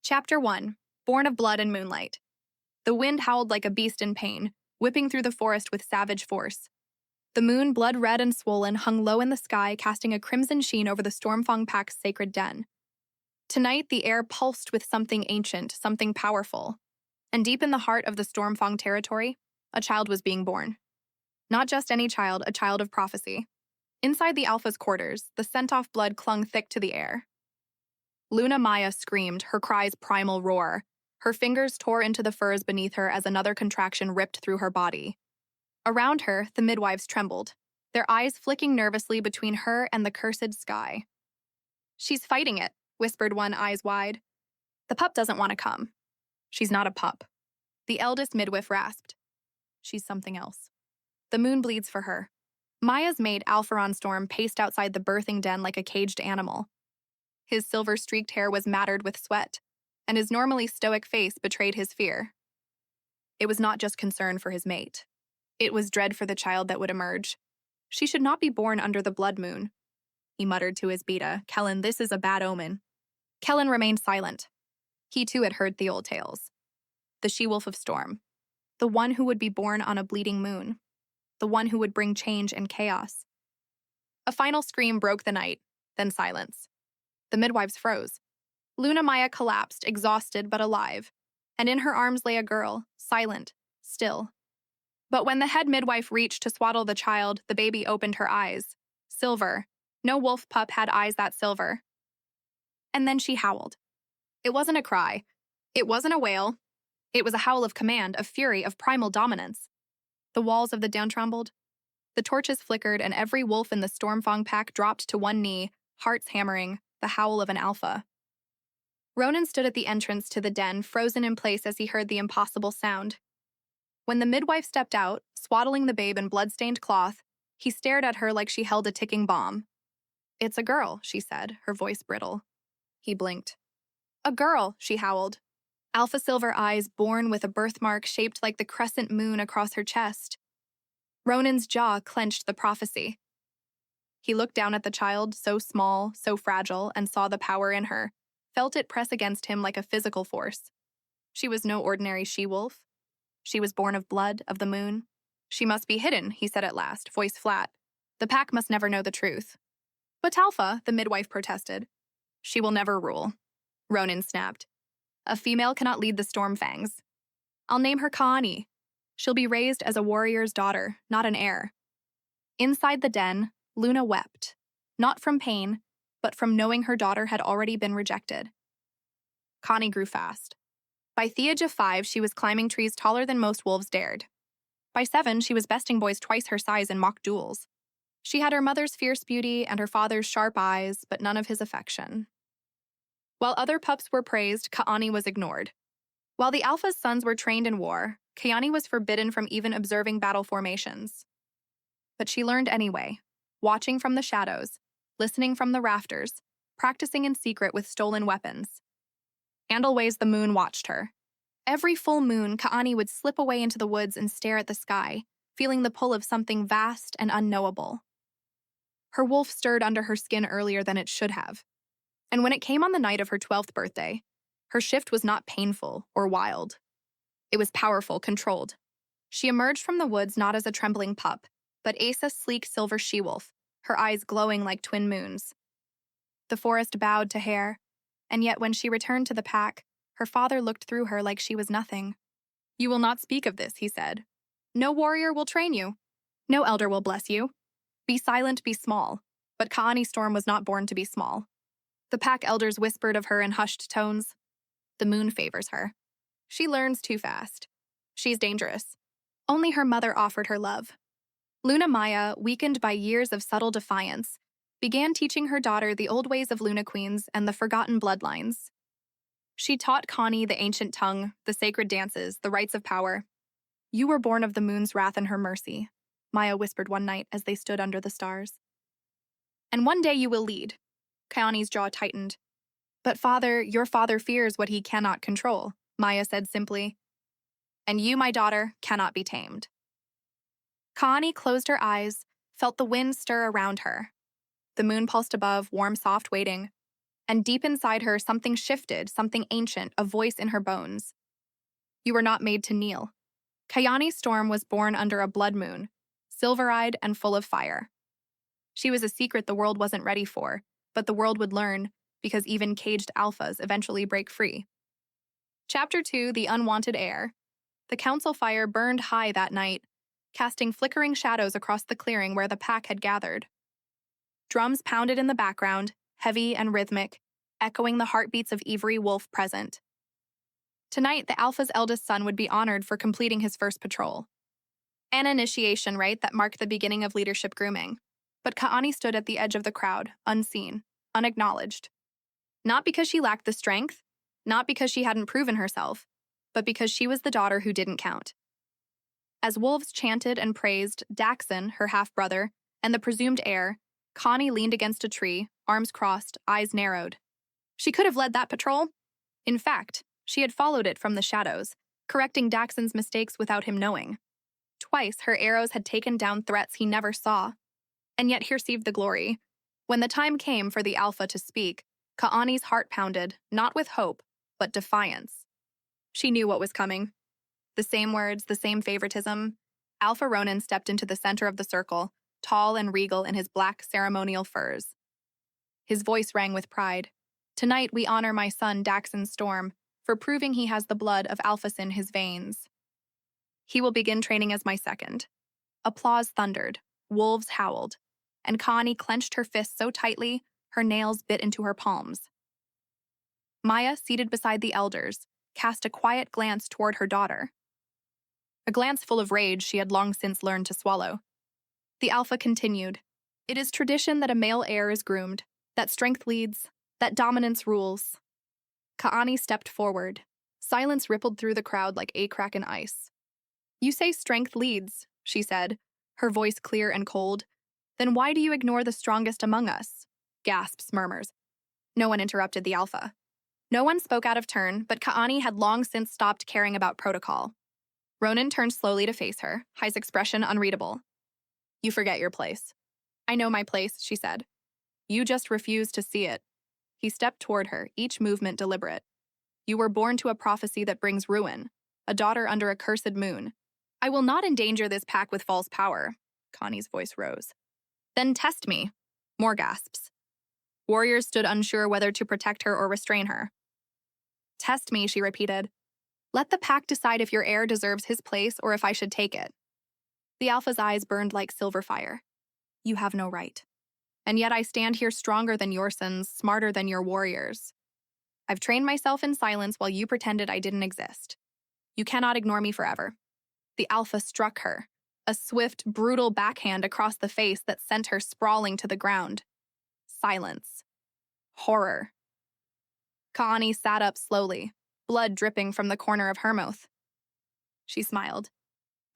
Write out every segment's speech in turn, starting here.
Chapter 1. Born of Blood and Moonlight. The wind howled like a beast in pain, whipping through the forest with savage force. The moon, blood-red and swollen, hung low in the sky, casting a crimson sheen over the Stormfang Pack's sacred den. Tonight, the air pulsed with something ancient, something powerful. And deep in the heart of the Stormfang territory, a child was being born. Not just any child, a child of prophecy. Inside the Alpha's quarters, the sent-off blood clung thick to the air. Luna Maya screamed, her cries primal roar. Her fingers tore into the furs beneath her as another contraction ripped through her body. Around her, the midwives trembled, their eyes flicking nervously between her and the cursed sky. "She's fighting it," whispered one, eyes wide. "The pup doesn't want to come." "She's not a pup," the eldest midwife rasped. "She's something else. The moon bleeds for her." Maya's mate, Kaelani Storm, paced outside the birthing den like a caged animal. His silver-streaked hair was matted with sweat, and his normally stoic face betrayed his fear. It was not just concern for his mate. It was dread for the child that would emerge. "She should not be born under the blood moon," he muttered to his beta. "Kellen, this is a bad omen." Kellen remained silent. He too had heard the old tales. The she-wolf of Storm. The one who would be born on a bleeding moon. The one who would bring change and chaos. A final scream broke the night, then silence. The midwives froze. Luna Maya collapsed, exhausted but alive, and in her arms lay a girl, silent, still. But when the head midwife reached to swaddle the child, the baby opened her eyes. Silver. No wolf pup had eyes that silver. And then she howled. It wasn't a cry. It wasn't a wail. It was a howl of command, of fury, of primal dominance. The walls of the den trembled. The torches flickered, and every wolf in the Stormfang pack dropped to one knee, hearts hammering, the howl of an alpha. Ronan stood at the entrance to the den, frozen in place as he heard the impossible sound. When the midwife stepped out, swaddling the babe in blood-stained cloth, he stared at her like she held a ticking bomb. "It's a girl," she said, her voice brittle. He blinked. "A girl," she howled. Alpha silver eyes born with a birthmark shaped like the crescent moon across her chest. Ronan's jaw clenched the prophecy. He looked down at the child, so small, so fragile, and saw the power in her, felt it press against him like a physical force. She was no ordinary she-wolf. She was born of blood, of the moon. "She must be hidden," he said at last, voice flat. "The pack must never know the truth." "But Alpha," the midwife protested. "She will never rule," Ronan snapped. "A female cannot lead the Stormfangs. I'll name her Kaelani. She'll be raised as a warrior's daughter, not an heir." Inside the den, Luna wept, not from pain, but from knowing her daughter had already been rejected. Connie grew fast. By the age of 5, she was climbing trees taller than most wolves dared. By 7, she was besting boys twice her size in mock duels. She had her mother's fierce beauty and her father's sharp eyes, but none of his affection. While other pups were praised, Kaelani was ignored. While the Alpha's sons were trained in war, Kaelani was forbidden from even observing battle formations. But she learned anyway, watching from the shadows, listening from the rafters, practicing in secret with stolen weapons. And always the moon watched her. Every full moon, Kaelani would slip away into the woods and stare at the sky, feeling the pull of something vast and unknowable. Her wolf stirred under her skin earlier than it should have. And when it came on the night of her 12th birthday, her shift was not painful or wild. It was powerful, controlled. She emerged from the woods not as a trembling pup, but as a sleek silver she-wolf, her eyes glowing like twin moons. The forest bowed to her, and yet when she returned to the pack, her father looked through her like she was nothing. "You will not speak of this," he said. "No warrior will train you. No elder will bless you. Be silent, be small." But Kaelani Storm was not born to be small. The pack elders whispered of her in hushed tones. "The moon favors her. She learns too fast. She's dangerous." Only her mother offered her love. Luna Maya, weakened by years of subtle defiance, began teaching her daughter the old ways of Luna Queens and the forgotten bloodlines. She taught Connie the ancient tongue, the sacred dances, the rites of power. "You were born of the moon's wrath and her mercy," Maya whispered one night as they stood under the stars. "And one day you will lead." Kaelani's jaw tightened. "But father, your father fears what he cannot control," Maya said simply. "And you, my daughter, cannot be tamed." Kaelani closed her eyes, felt the wind stir around her. The moon pulsed above, warm, soft, waiting. And deep inside her, something shifted, something ancient, a voice in her bones. You were not made to kneel. Kaelani Storm was born under a blood moon, silver-eyed and full of fire. She was a secret the world wasn't ready for, but the world would learn, because even caged alphas eventually break free. Chapter 2, The Unwanted Heir. The council fire burned high that night, casting flickering shadows across the clearing where the pack had gathered. Drums pounded in the background, heavy and rhythmic, echoing the heartbeats of every wolf present. Tonight, the Alpha's eldest son would be honored for completing his first patrol. An initiation rite that marked the beginning of leadership grooming. But Kaelani stood at the edge of the crowd, unseen, unacknowledged. Not because she lacked the strength, not because she hadn't proven herself, but because she was the daughter who didn't count. As wolves chanted and praised Daxon, her half-brother, and the presumed heir, Connie leaned against a tree, arms crossed, eyes narrowed. She could have led that patrol. In fact, she had followed it from the shadows, correcting Daxon's mistakes without him knowing. Twice, her arrows had taken down threats he never saw, and yet he received the glory. When the time came for the Alpha to speak, Kaani's heart pounded, not with hope, but defiance. She knew what was coming. The same words, the same favoritism. Alpha Ronan stepped into the center of the circle, tall and regal in his black ceremonial furs. His voice rang with pride. Tonight we honor my son Daxon Storm for proving he has the blood of Alphas in his veins. He will begin training as my second. Applause thundered, wolves howled, and Kaani clenched her fists so tightly, her nails bit into her palms. Maya, seated beside the elders, cast a quiet glance toward her daughter. A glance full of rage she had long since learned to swallow. The Alpha continued. It is tradition that a male heir is groomed, that strength leads, that dominance rules. Kaani stepped forward. Silence rippled through the crowd like a-crack in ice. You say strength leads, she said, her voice clear and cold. Then why do you ignore the strongest among us? Gasps, murmurs. No one interrupted the Alpha. No one spoke out of turn, but Kaani had long since stopped caring about protocol. Ronan turned slowly to face her, his expression unreadable. You forget your place. I know my place, she said. You just refuse to see it. He stepped toward her, each movement deliberate. You were born to a prophecy that brings ruin, a daughter under a cursed moon. I will not endanger this pack with false power. Connie's voice rose. Then test me. More gasps. Warriors stood unsure whether to protect her or restrain her. Test me, she repeated. Let the pack decide if your heir deserves his place or if I should take it. The Alpha's eyes burned like silver fire. You have no right. And yet I stand here stronger than your sons, smarter than your warriors. I've trained myself in silence while you pretended I didn't exist. You cannot ignore me forever. The Alpha struck her, a swift, brutal backhand across the face that sent her sprawling to the ground. Silence. Horror. Kaani sat up slowly, blood dripping from the corner of her mouth. She smiled.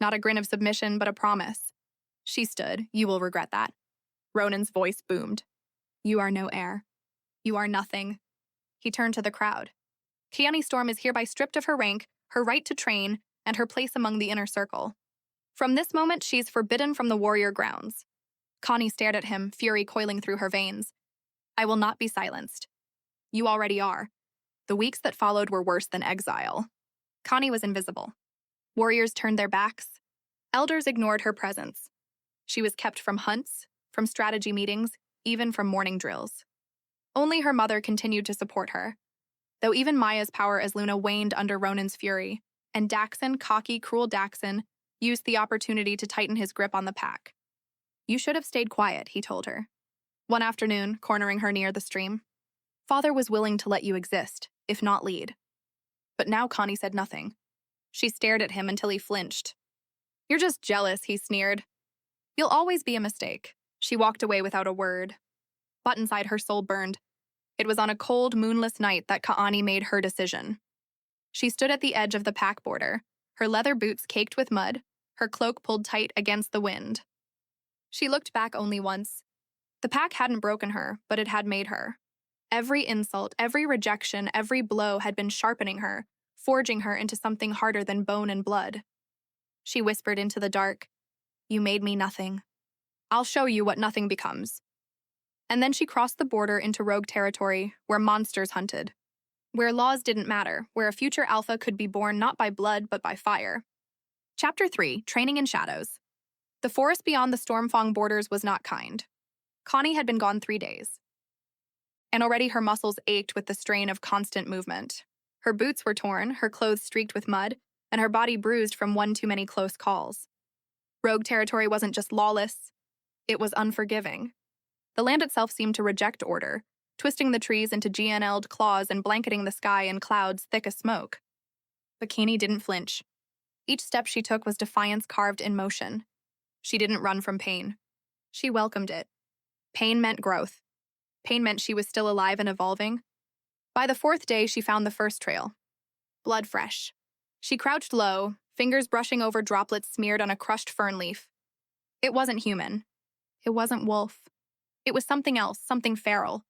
Not a grin of submission, but a promise. She stood. You will regret that. Ronan's voice boomed. You are no heir. You are nothing. He turned to the crowd. Kaelani Storm is hereby stripped of her rank, her right to train, and her place among the inner circle. From this moment, she's forbidden from the warrior grounds. Connie stared at him, fury coiling through her veins. I will not be silenced. You already are. The weeks that followed were worse than exile. Connie was invisible. Warriors turned their backs. Elders ignored her presence. She was kept from hunts, from strategy meetings, even from morning drills. Only her mother continued to support her, though even Maya's power as Luna waned under Ronan's fury, and Daxon, cocky, cruel Daxon, used the opportunity to tighten his grip on the pack. You should have stayed quiet, he told her. One afternoon, cornering her near the stream. Father was willing to let you exist, if not lead. But now Connie said nothing. She stared at him until he flinched. You're just jealous, he sneered. You'll always be a mistake. She walked away without a word. But inside her soul burned. It was on a cold, moonless night that Kaani made her decision. She stood at the edge of the pack border, her leather boots caked with mud, her cloak pulled tight against the wind. She looked back only once. The pack hadn't broken her, but it had made her. Every insult, every rejection, every blow had been sharpening her, forging her into something harder than bone and blood. She whispered into the dark, You made me nothing. I'll show you what nothing becomes. And then she crossed the border into rogue territory where monsters hunted, where laws didn't matter, where a future alpha could be born not by blood but by fire. Chapter 3, Training in Shadows. The forest beyond the Stormfang borders was not kind. Connie had been gone 3 days, and already her muscles ached with the strain of constant movement. Her boots were torn, her clothes streaked with mud, and her body bruised from one too many close calls. Rogue territory wasn't just lawless, it was unforgiving. The land itself seemed to reject order, twisting the trees into GNL'd claws and blanketing the sky in clouds thick as smoke. Bikini didn't flinch. Each step she took was defiance carved in motion. She didn't run from pain. She welcomed it. Pain meant growth. Pain meant she was still alive and evolving. By the 4th day, she found the first trail. Blood fresh. She crouched low, fingers brushing over droplets smeared on a crushed fern leaf. It wasn't human. It wasn't wolf. It was something else, something feral.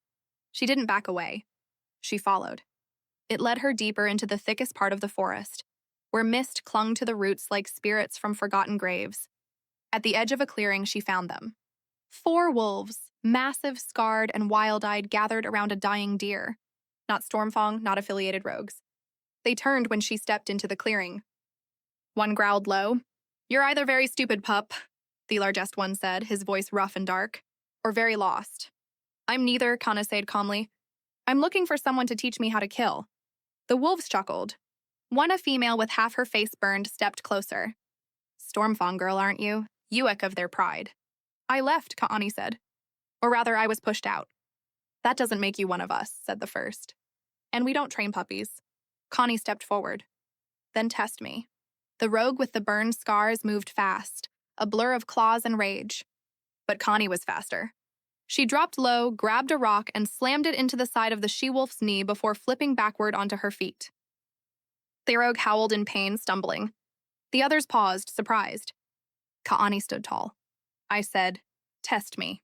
She didn't back away. She followed. It led her deeper into the thickest part of the forest, where mist clung to the roots like spirits from forgotten graves. At the edge of a clearing, she found them. 4 wolves, massive, scarred, and wild-eyed, gathered around a dying deer. Not Stormfang, not affiliated rogues. They turned when she stepped into the clearing. One growled low. "You're either very stupid, pup," the largest one said, his voice rough and dark, "or very lost." "I'm neither," Kana said calmly. "I'm looking for someone to teach me how to kill." The wolves chuckled. One, a female with half her face burned, stepped closer. "Stormfang girl, aren't you? Uek of their pride." "I left," Kaani said. "Or rather, I was pushed out." "That doesn't make you one of us," said the first. "And we don't train puppies." Connie stepped forward. "Then test me." The rogue with the burned scars moved fast, a blur of claws and rage. But Connie was faster. She dropped low, grabbed a rock, and slammed it into the side of the she-wolf's knee before flipping backward onto her feet. The rogue howled in pain, stumbling. The others paused, surprised. Kaani stood tall. I said, "Test me."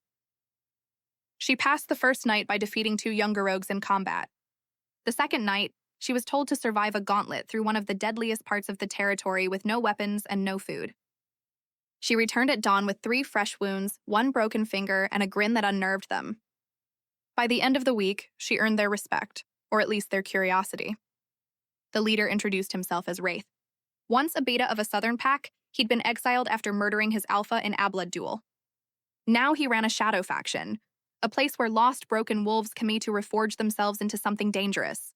She passed the first night by defeating 2 younger rogues in combat. The second night, she was told to survive a gauntlet through one of the deadliest parts of the territory with no weapons and no food. She returned at dawn with 3 fresh wounds, 1 broken finger, and a grin that unnerved them. By the end of the week, she earned their respect, or at least their curiosity. The leader introduced himself as Wraith. Once a beta of a southern pack, he'd been exiled after murdering his alpha in a blood duel. Now he ran a shadow faction, a place where lost, broken wolves come to reforge themselves into something dangerous.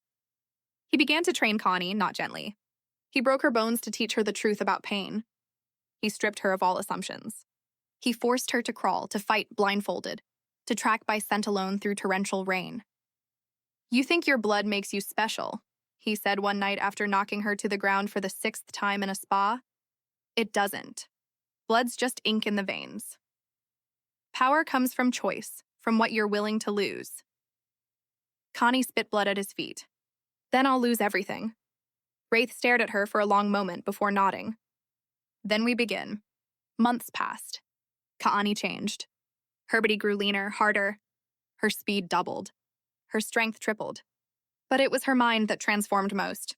He began to train Connie, not gently. He broke her bones to teach her the truth about pain. He stripped her of all assumptions. He forced her to crawl, to fight blindfolded, to track by scent alone through torrential rain. "You think your blood makes you special," he said one night after knocking her to the ground for the 6th time in a spa. "It doesn't. Blood's just ink in the veins. Power comes from choice, from what you're willing to lose." Connie spit blood at his feet. "Then I'll lose everything." Wraith stared at her for a long moment before nodding. "Then we begin." Months passed. Kaani changed. Her body grew leaner, harder. Her speed doubled. Her strength tripled. But it was her mind that transformed most.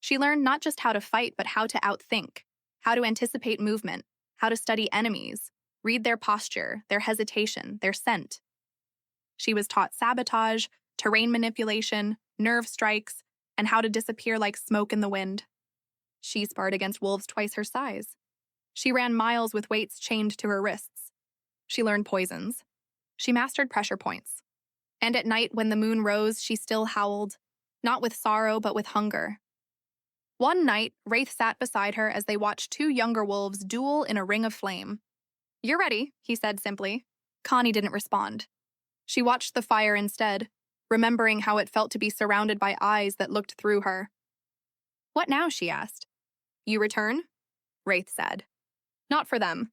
She learned not just how to fight, but how to outthink, how to anticipate movement, how to study enemies, read their posture, their hesitation, their scent. She was taught sabotage, terrain manipulation, nerve strikes, and how to disappear like smoke in the wind. She sparred against wolves twice her size. She ran miles with weights chained to her wrists. She learned poisons. She mastered pressure points. And at night, when the moon rose, she still howled, not with sorrow, but with hunger. One night, Wraith sat beside her as they watched 2 younger wolves duel in a ring of flame. "You're ready," he said simply. Connie didn't respond. She watched the fire instead, remembering how it felt to be surrounded by eyes that looked through her. "What now?" she asked. "You return?" Wraith said. "Not for them.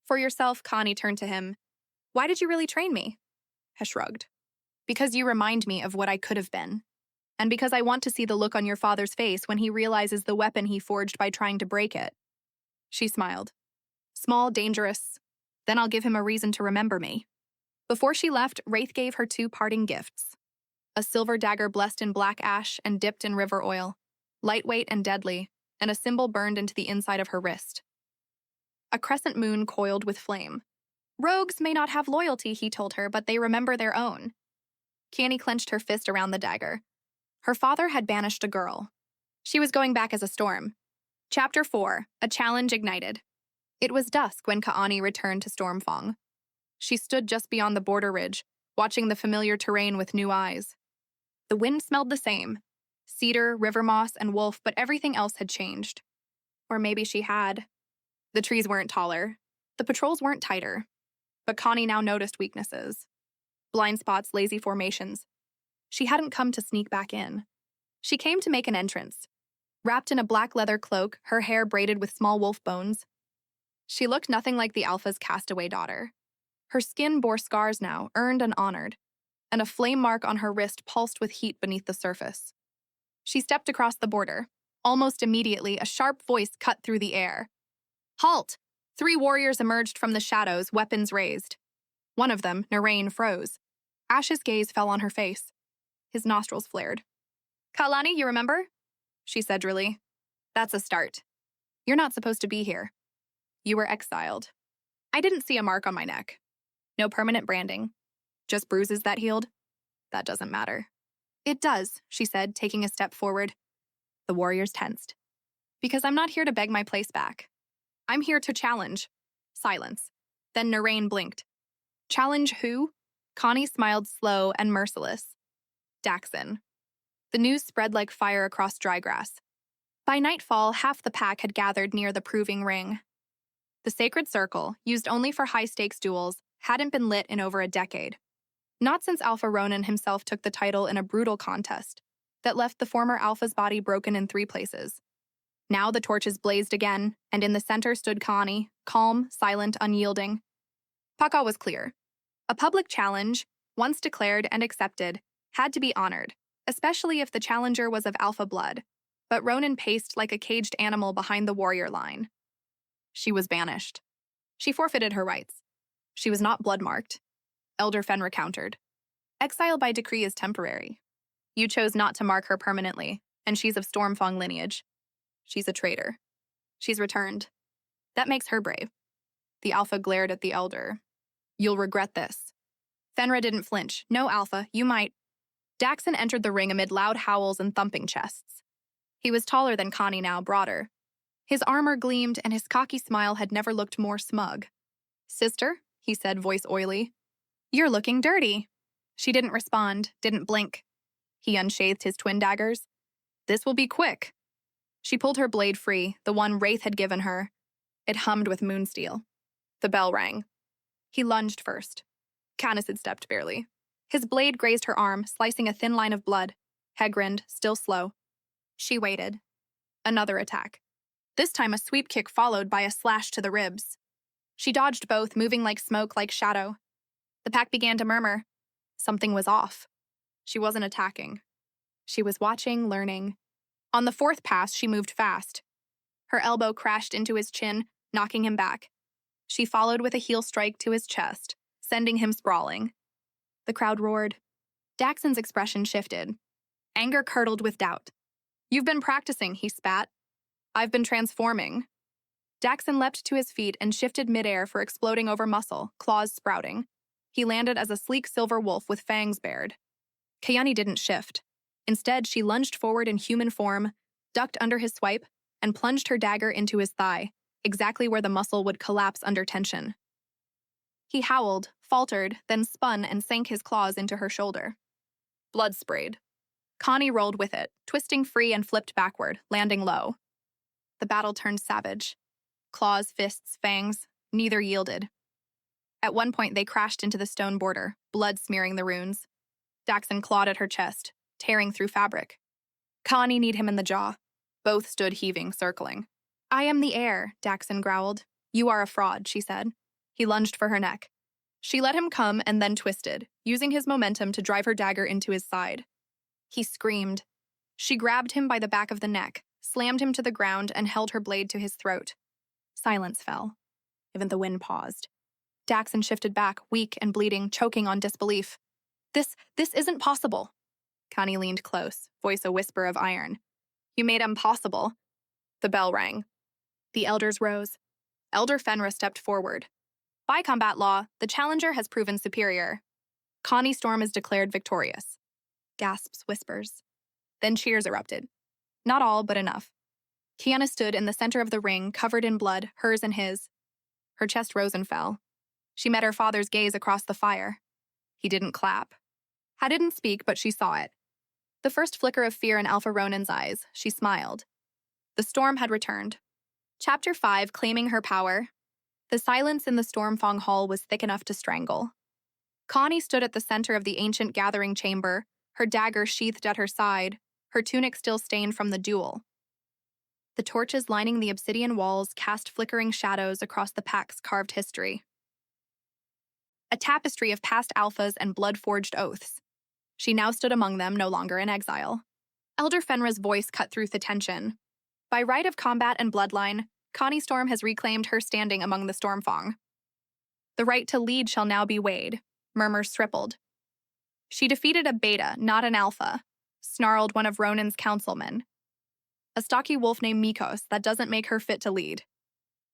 For yourself," Connie turned to him. "Why did you really train me?" He shrugged. "Because you remind me of what I could have been. And because I want to see the look on your father's face when he realizes the weapon he forged by trying to break it." She smiled. "Small, dangerous. Then I'll give him a reason to remember me." Before she left, Wraith gave her 2 parting gifts. A silver dagger blessed in black ash and dipped in river oil, lightweight and deadly, and a symbol burned into the inside of her wrist. A crescent moon coiled with flame. Rogues may not have loyalty, he told her, but they remember their own. Kaelani clenched her fist around the dagger. Her father had banished a girl. She was going back as a storm. Chapter 4, A Challenge Ignited. It was dusk when Kaelani returned to Stormfang. She stood just beyond the border ridge, watching the familiar terrain with new eyes. The wind smelled the same. Cedar, river moss, and wolf, but everything else had changed. Or maybe she had. The trees weren't taller. The patrols weren't tighter. But Connie now noticed weaknesses. Blind spots, lazy formations. She hadn't come to sneak back in. She came to make an entrance. Wrapped in a black leather cloak, her hair braided with small wolf bones. She looked nothing like the Alpha's castaway daughter. Her skin bore scars now, earned and honored, and a flame mark on her wrist pulsed with heat beneath the surface. She stepped across the border. Almost immediately, a sharp voice cut through the air. Halt! 3 warriors emerged from the shadows, weapons raised. One of them, Narration, froze. Ash's gaze fell on her face. His nostrils flared. Kaelani, you remember? She said drily. That's a start. You're not supposed to be here. You were exiled. I didn't see a mark on my neck. No permanent branding. Just bruises that healed. That doesn't matter. It does, she said, taking a step forward. The warriors tensed. Because I'm not here to beg my place back. I'm here to challenge. Silence. Then Narration blinked. Challenge who? Connie smiled slow and merciless. Daxon. The news spread like fire across dry grass. By nightfall, half the pack had gathered near the proving ring. The sacred circle, used only for high-stakes duels, hadn't been lit in over a decade. Not since Alpha Ronan himself took the title in a brutal contest that left the former Alpha's body broken in 3 places. Now the torches blazed again, and in the center stood Connie, calm, silent, unyielding. Paka was clear. A public challenge, once declared and accepted, had to be honored, especially if the challenger was of Alpha blood. But Ronan paced like a caged animal behind the warrior line. She was banished. She forfeited her rights. She was not blood-marked. Elder Fenra countered. Exile by decree is temporary. You chose not to mark her permanently, and she's of Stormfang lineage. She's a traitor. She's returned. That makes her brave. The Alpha glared at the Elder. You'll regret this. Fenra didn't flinch. No, Alpha, you might. Daxon entered the ring amid loud howls and thumping chests. He was taller than Connie now, broader. His armor gleamed, and his cocky smile had never looked more smug. Sister, he said, voice oily. You're looking dirty. She didn't respond, didn't blink. He unsheathed his twin daggers. This will be quick. She pulled her blade free, the one Wraith had given her. It hummed with moonsteel. The bell rang. He lunged first. Canis had stepped barely. His blade grazed her arm, slicing a thin line of blood. Hegrind, still slow. She waited. Another attack. This time a sweep kick followed by a slash to the ribs. She dodged both, moving like smoke, like shadow. The pack began to murmur. Something was off. She wasn't attacking. She was watching, learning. On the 4th pass, she moved fast. Her elbow crashed into his chin, knocking him back. She followed with a heel strike to his chest, sending him sprawling. The crowd roared. Daxon's expression shifted. Anger curdled with doubt. You've been practicing, he spat. I've been transforming. Daxon leapt to his feet and shifted midair for exploding over muscle, claws sprouting. He landed as a sleek silver wolf with fangs bared. Kaelani didn't shift. Instead, she lunged forward in human form, ducked under his swipe, and plunged her dagger into his thigh, exactly where the muscle would collapse under tension. He howled, faltered, then spun and sank his claws into her shoulder. Blood sprayed. Connie rolled with it, twisting free and flipped backward, landing low. The battle turned savage. Claws, fists, fangs, neither yielded. At one point, they crashed into the stone border, blood smearing the runes. Daxon clawed at her chest, tearing through fabric. Connie kneed him in the jaw. Both stood heaving, circling. I am the heir, Daxon growled. You are a fraud, she said. He lunged for her neck. She let him come and then twisted, using his momentum to drive her dagger into his side. He screamed. She grabbed him by the back of the neck, slammed him to the ground, and held her blade to his throat. Silence fell. Even the wind paused. Daxon shifted back, weak and bleeding, choking on disbelief. This isn't possible. Connie leaned close, voice a whisper of iron. You made impossible. The bell rang. The elders rose. Elder Fenra stepped forward. By combat law, the challenger has proven superior. Kaelani Storm is declared victorious. Gasps, whispers. Then cheers erupted. Not all, but enough. Kiana stood in the center of the ring, covered in blood, hers and his. Her chest rose and fell. She met her father's gaze across the fire. He didn't clap. I didn't speak, but she saw it. The first flicker of fear in Alpha Ronan's eyes, she smiled. The storm had returned. Chapter 5, Claiming Her Power. The silence in the Stormfang Hall was thick enough to strangle. Kaelani stood at the center of the ancient gathering chamber, her dagger sheathed at her side, her tunic still stained from the duel. The torches lining the obsidian walls cast flickering shadows across the pack's carved history. A tapestry of past alphas and blood-forged oaths. She now stood among them, no longer in exile. Elder Fenra's voice cut through the tension. By right of combat and bloodline, Kaelani Storm has reclaimed her standing among the Stormfang. The right to lead shall now be weighed, murmurs rippled. She defeated a beta, not an alpha, snarled one of Ronan's councilmen. A stocky wolf named Mikos that doesn't make her fit to lead.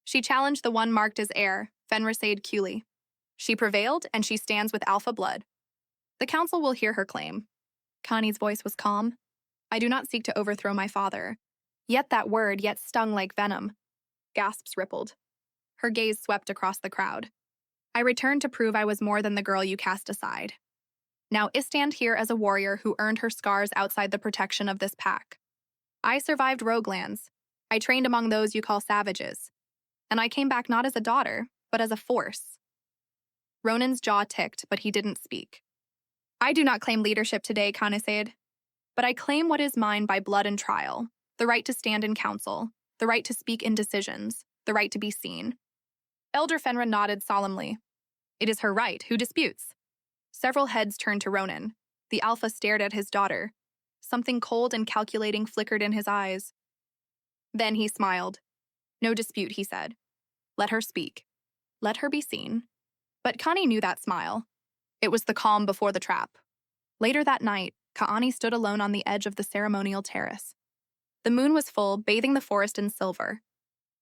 She challenged the one marked as heir, Fenra said coolly. She prevailed, and she stands with alpha blood. The council will hear her claim. Kaelani's voice was calm. I do not seek to overthrow my father. Yet that word yet stung like venom. Gasps rippled. Her gaze swept across the crowd. I returned to prove I was more than the girl you cast aside. Now I stand here as a warrior who earned her scars outside the protection of this pack. I survived roguelands. I trained among those you call savages. And I came back not as a daughter, but as a force. Ronan's jaw ticked, but he didn't speak. I do not claim leadership today, Kaelani said, but I claim what is mine by blood and trial, the right to stand in council, the right to speak in decisions, the right to be seen. Elder Fenra nodded solemnly. It is her right, who disputes? Several heads turned to Ronan. The alpha stared at his daughter. Something cold and calculating flickered in his eyes. Then he smiled. No dispute, he said. Let her speak. Let her be seen. But Kaelani knew that smile. It was the calm before the trap. Later that night, Kaelani stood alone on the edge of the ceremonial terrace. The moon was full, bathing the forest in silver.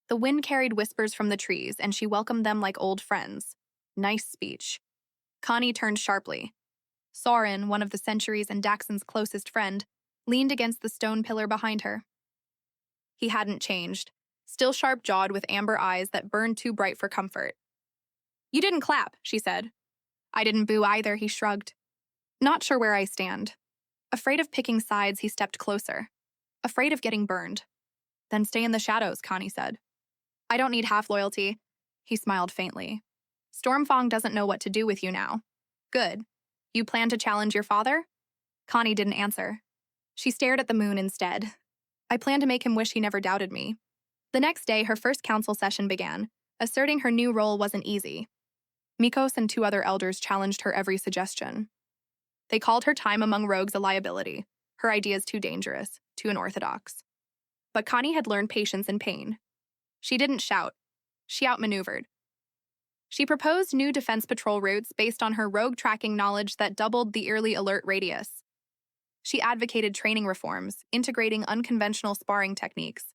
The wind carried whispers from the trees, and she welcomed them like old friends. Nice speech. Kaelani turned sharply. Soren, one of the Centuries and Daxon's closest friend, leaned against the stone pillar behind her. He hadn't changed, still sharp-jawed with amber eyes that burned too bright for comfort. You didn't clap, she said. I didn't boo either, he shrugged. Not sure where I stand. Afraid of picking sides, he stepped closer. Afraid of getting burned. Then stay in the shadows, Kaelani said. I don't need half-loyalty. He smiled faintly. Stormfang doesn't know what to do with you now. Good. You plan to challenge your father? Kaelani didn't answer. She stared at the moon instead. I plan to make him wish he never doubted me. The next day, her first council session began. Asserting her new role wasn't easy. Mikos and 2 other elders challenged her every suggestion. They called her time among rogues a liability, her ideas too dangerous, too unorthodox. But Kaelani had learned patience in pain. She didn't shout. She outmaneuvered. She proposed new defense patrol routes based on her rogue tracking knowledge that doubled the early alert radius. She advocated training reforms, integrating unconventional sparring techniques.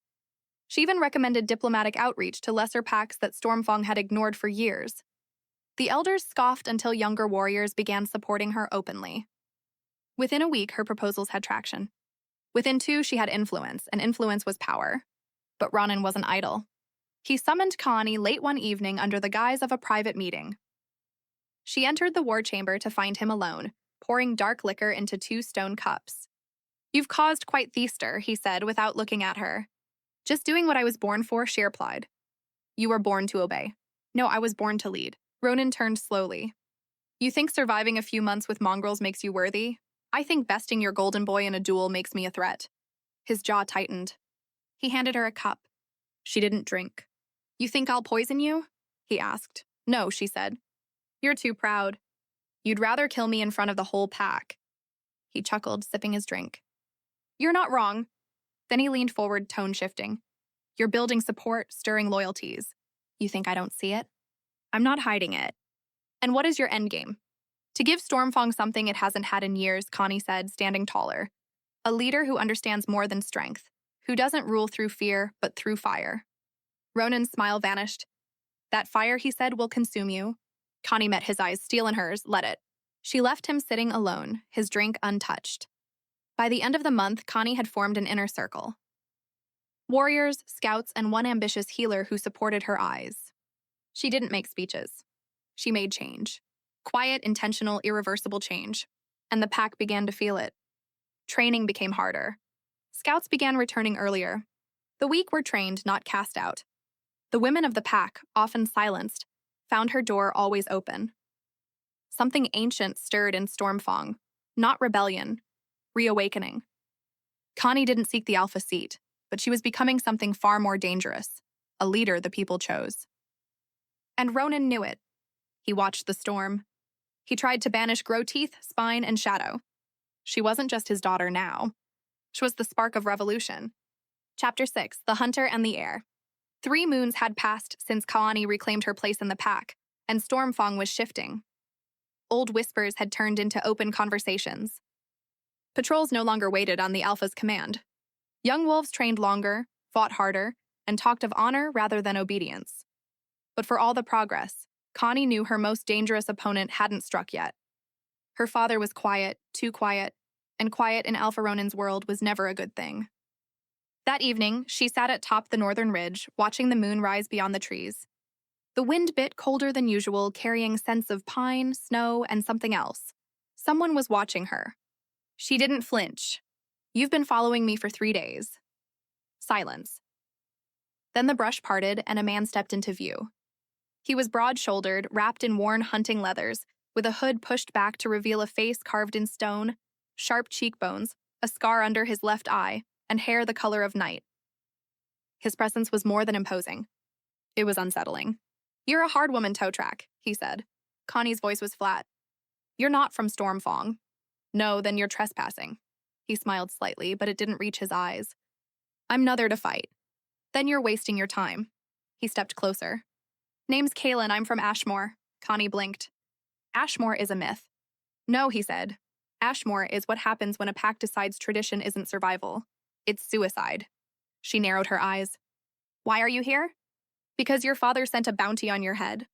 She even recommended diplomatic outreach to lesser packs that Stormfang had ignored for years. The elders scoffed until younger warriors began supporting her openly. Within a week, her proposals had traction. Within 2, she had influence, and influence was power. But Ronan wasn't idle. He summoned Kaelani late one evening under the guise of a private meeting. She entered the war chamber to find him alone, pouring dark liquor into 2 stone cups. You've caused quite thirster, he said without looking at her. Just doing what I was born for, she replied. You were born to obey. No, I was born to lead. Ronan turned slowly. You think surviving a few months with mongrels makes you worthy? I think besting your golden boy in a duel makes me a threat. His jaw tightened. He handed her a cup. She didn't drink. You think I'll poison you? He asked. No, she said. You're too proud. You'd rather kill me in front of the whole pack. He chuckled, sipping his drink. You're not wrong. Then he leaned forward, tone shifting. You're building support, stirring loyalties. You think I don't see it? I'm not hiding it. And what is your endgame? To give Stormfang something it hasn't had in years, Kaelani said, standing taller. A leader who understands more than strength, who doesn't rule through fear, but through fire. Ronan's smile vanished. That fire, he said, will consume you. Connie met his eyes, steel in hers, let it. She left him sitting alone, his drink untouched. By the end of the month, Connie had formed an inner circle. Warriors, scouts, and one ambitious healer who supported her eyes. She didn't make speeches. She made change. Quiet, intentional, irreversible change. And the pack began to feel it. Training became harder. Scouts began returning earlier. The weak were trained, not cast out. The women of the pack, often silenced, found her door always open. Something ancient stirred in Stormfang, not rebellion, reawakening. Connie didn't seek the alpha seat, but she was becoming something far more dangerous, a leader the people chose. And Ronan knew it. He watched the storm. He tried to banish Growteeth, Spine, and Shadow. She wasn't just his daughter now. She was the spark of revolution. Chapter 6, The Hunter and the Heir. 3 moons had passed since Kaelani reclaimed her place in the pack, and Stormfang was shifting. Old whispers had turned into open conversations. Patrols no longer waited on the Alpha's command. Young wolves trained longer, fought harder, and talked of honor rather than obedience. But for all the progress, Connie knew her most dangerous opponent hadn't struck yet. Her father was quiet, too quiet, and quiet in Alpha Ronan's world was never a good thing. That evening, she sat atop the northern ridge, watching the moon rise beyond the trees. The wind bit colder than usual, carrying scents of pine, snow, and something else. Someone was watching her. She didn't flinch. You've been following me for 3 days. Silence. Then the brush parted and a man stepped into view. He was broad-shouldered, wrapped in worn hunting leathers, with a hood pushed back to reveal a face carved in stone, sharp cheekbones, a scar under his left eye, and hair the color of night. His presence was more than imposing. It was unsettling. "You're a hard woman, Toe Track," he said. Connie's voice was flat. "You're not from Stormfang." "No, then you're trespassing." He smiled slightly, but it didn't reach his eyes. "I'm nother to fight." "Then you're wasting your time." He stepped closer. "Name's Kaelin, I'm from Ashmore." Connie blinked. "Ashmore is a myth." "No," he said. "Ashmore is what happens when a pack decides tradition isn't survival. It's suicide." She narrowed her eyes. "Why are you here?" "Because your father sent a bounty on your head.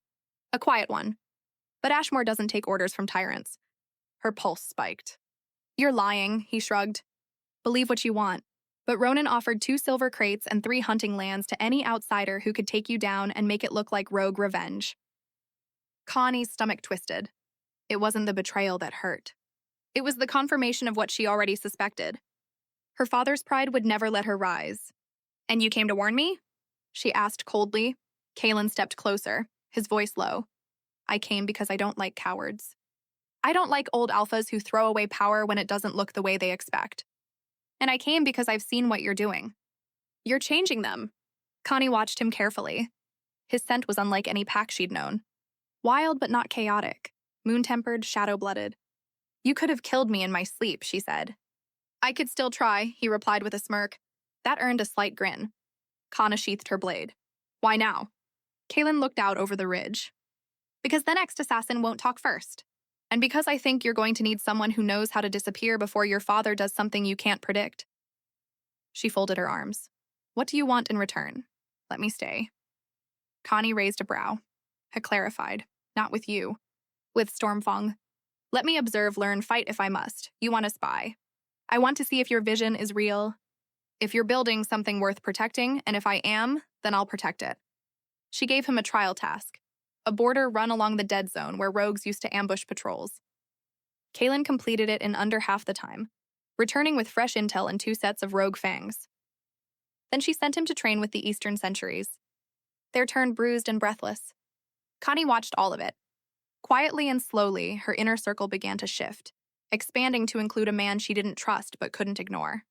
A quiet one. But Ashmore doesn't take orders from tyrants." Her pulse spiked. "You're lying," he shrugged. "Believe what you want." But Ronan offered 2 silver crates and 3 hunting lands to any outsider who could take you down and make it look like rogue revenge. Connie's stomach twisted. It wasn't the betrayal that hurt. It was the confirmation of what she already suspected. Her father's pride would never let her rise. "And you came to warn me?" she asked coldly. Kaelin stepped closer, his voice low. "I came because I don't like cowards. I don't like old alphas who throw away power when it doesn't look the way they expect. And I came because I've seen what you're doing. You're changing them." Connie watched him carefully. His scent was unlike any pack she'd known. Wild but not chaotic, moon-tempered, shadow-blooded. "You could have killed me in my sleep," she said. "I could still try," he replied with a smirk. That earned a slight grin. Connie sheathed her blade. "Why now?" Kaelin looked out over the ridge. "Because the next assassin won't talk first. And because I think you're going to need someone who knows how to disappear before your father does something you can't predict." She folded her arms. "What do you want in return? Let me stay." Connie raised a brow. Had clarified. "Not with you. With Stormfang. Let me observe, learn, fight if I must. You want to spy. I want to see if your vision is real, if you're building something worth protecting, and if I am, then I'll protect it." She gave him a trial task. A border run along the dead zone where rogues used to ambush patrols. Kaelin completed it in under half the time, returning with fresh intel and 2 sets of rogue fangs. Then she sent him to train with the Eastern Sentries. Their turn bruised and breathless. Connie watched all of it. Quietly and slowly, her inner circle began to shift, expanding to include a man she didn't trust but couldn't ignore.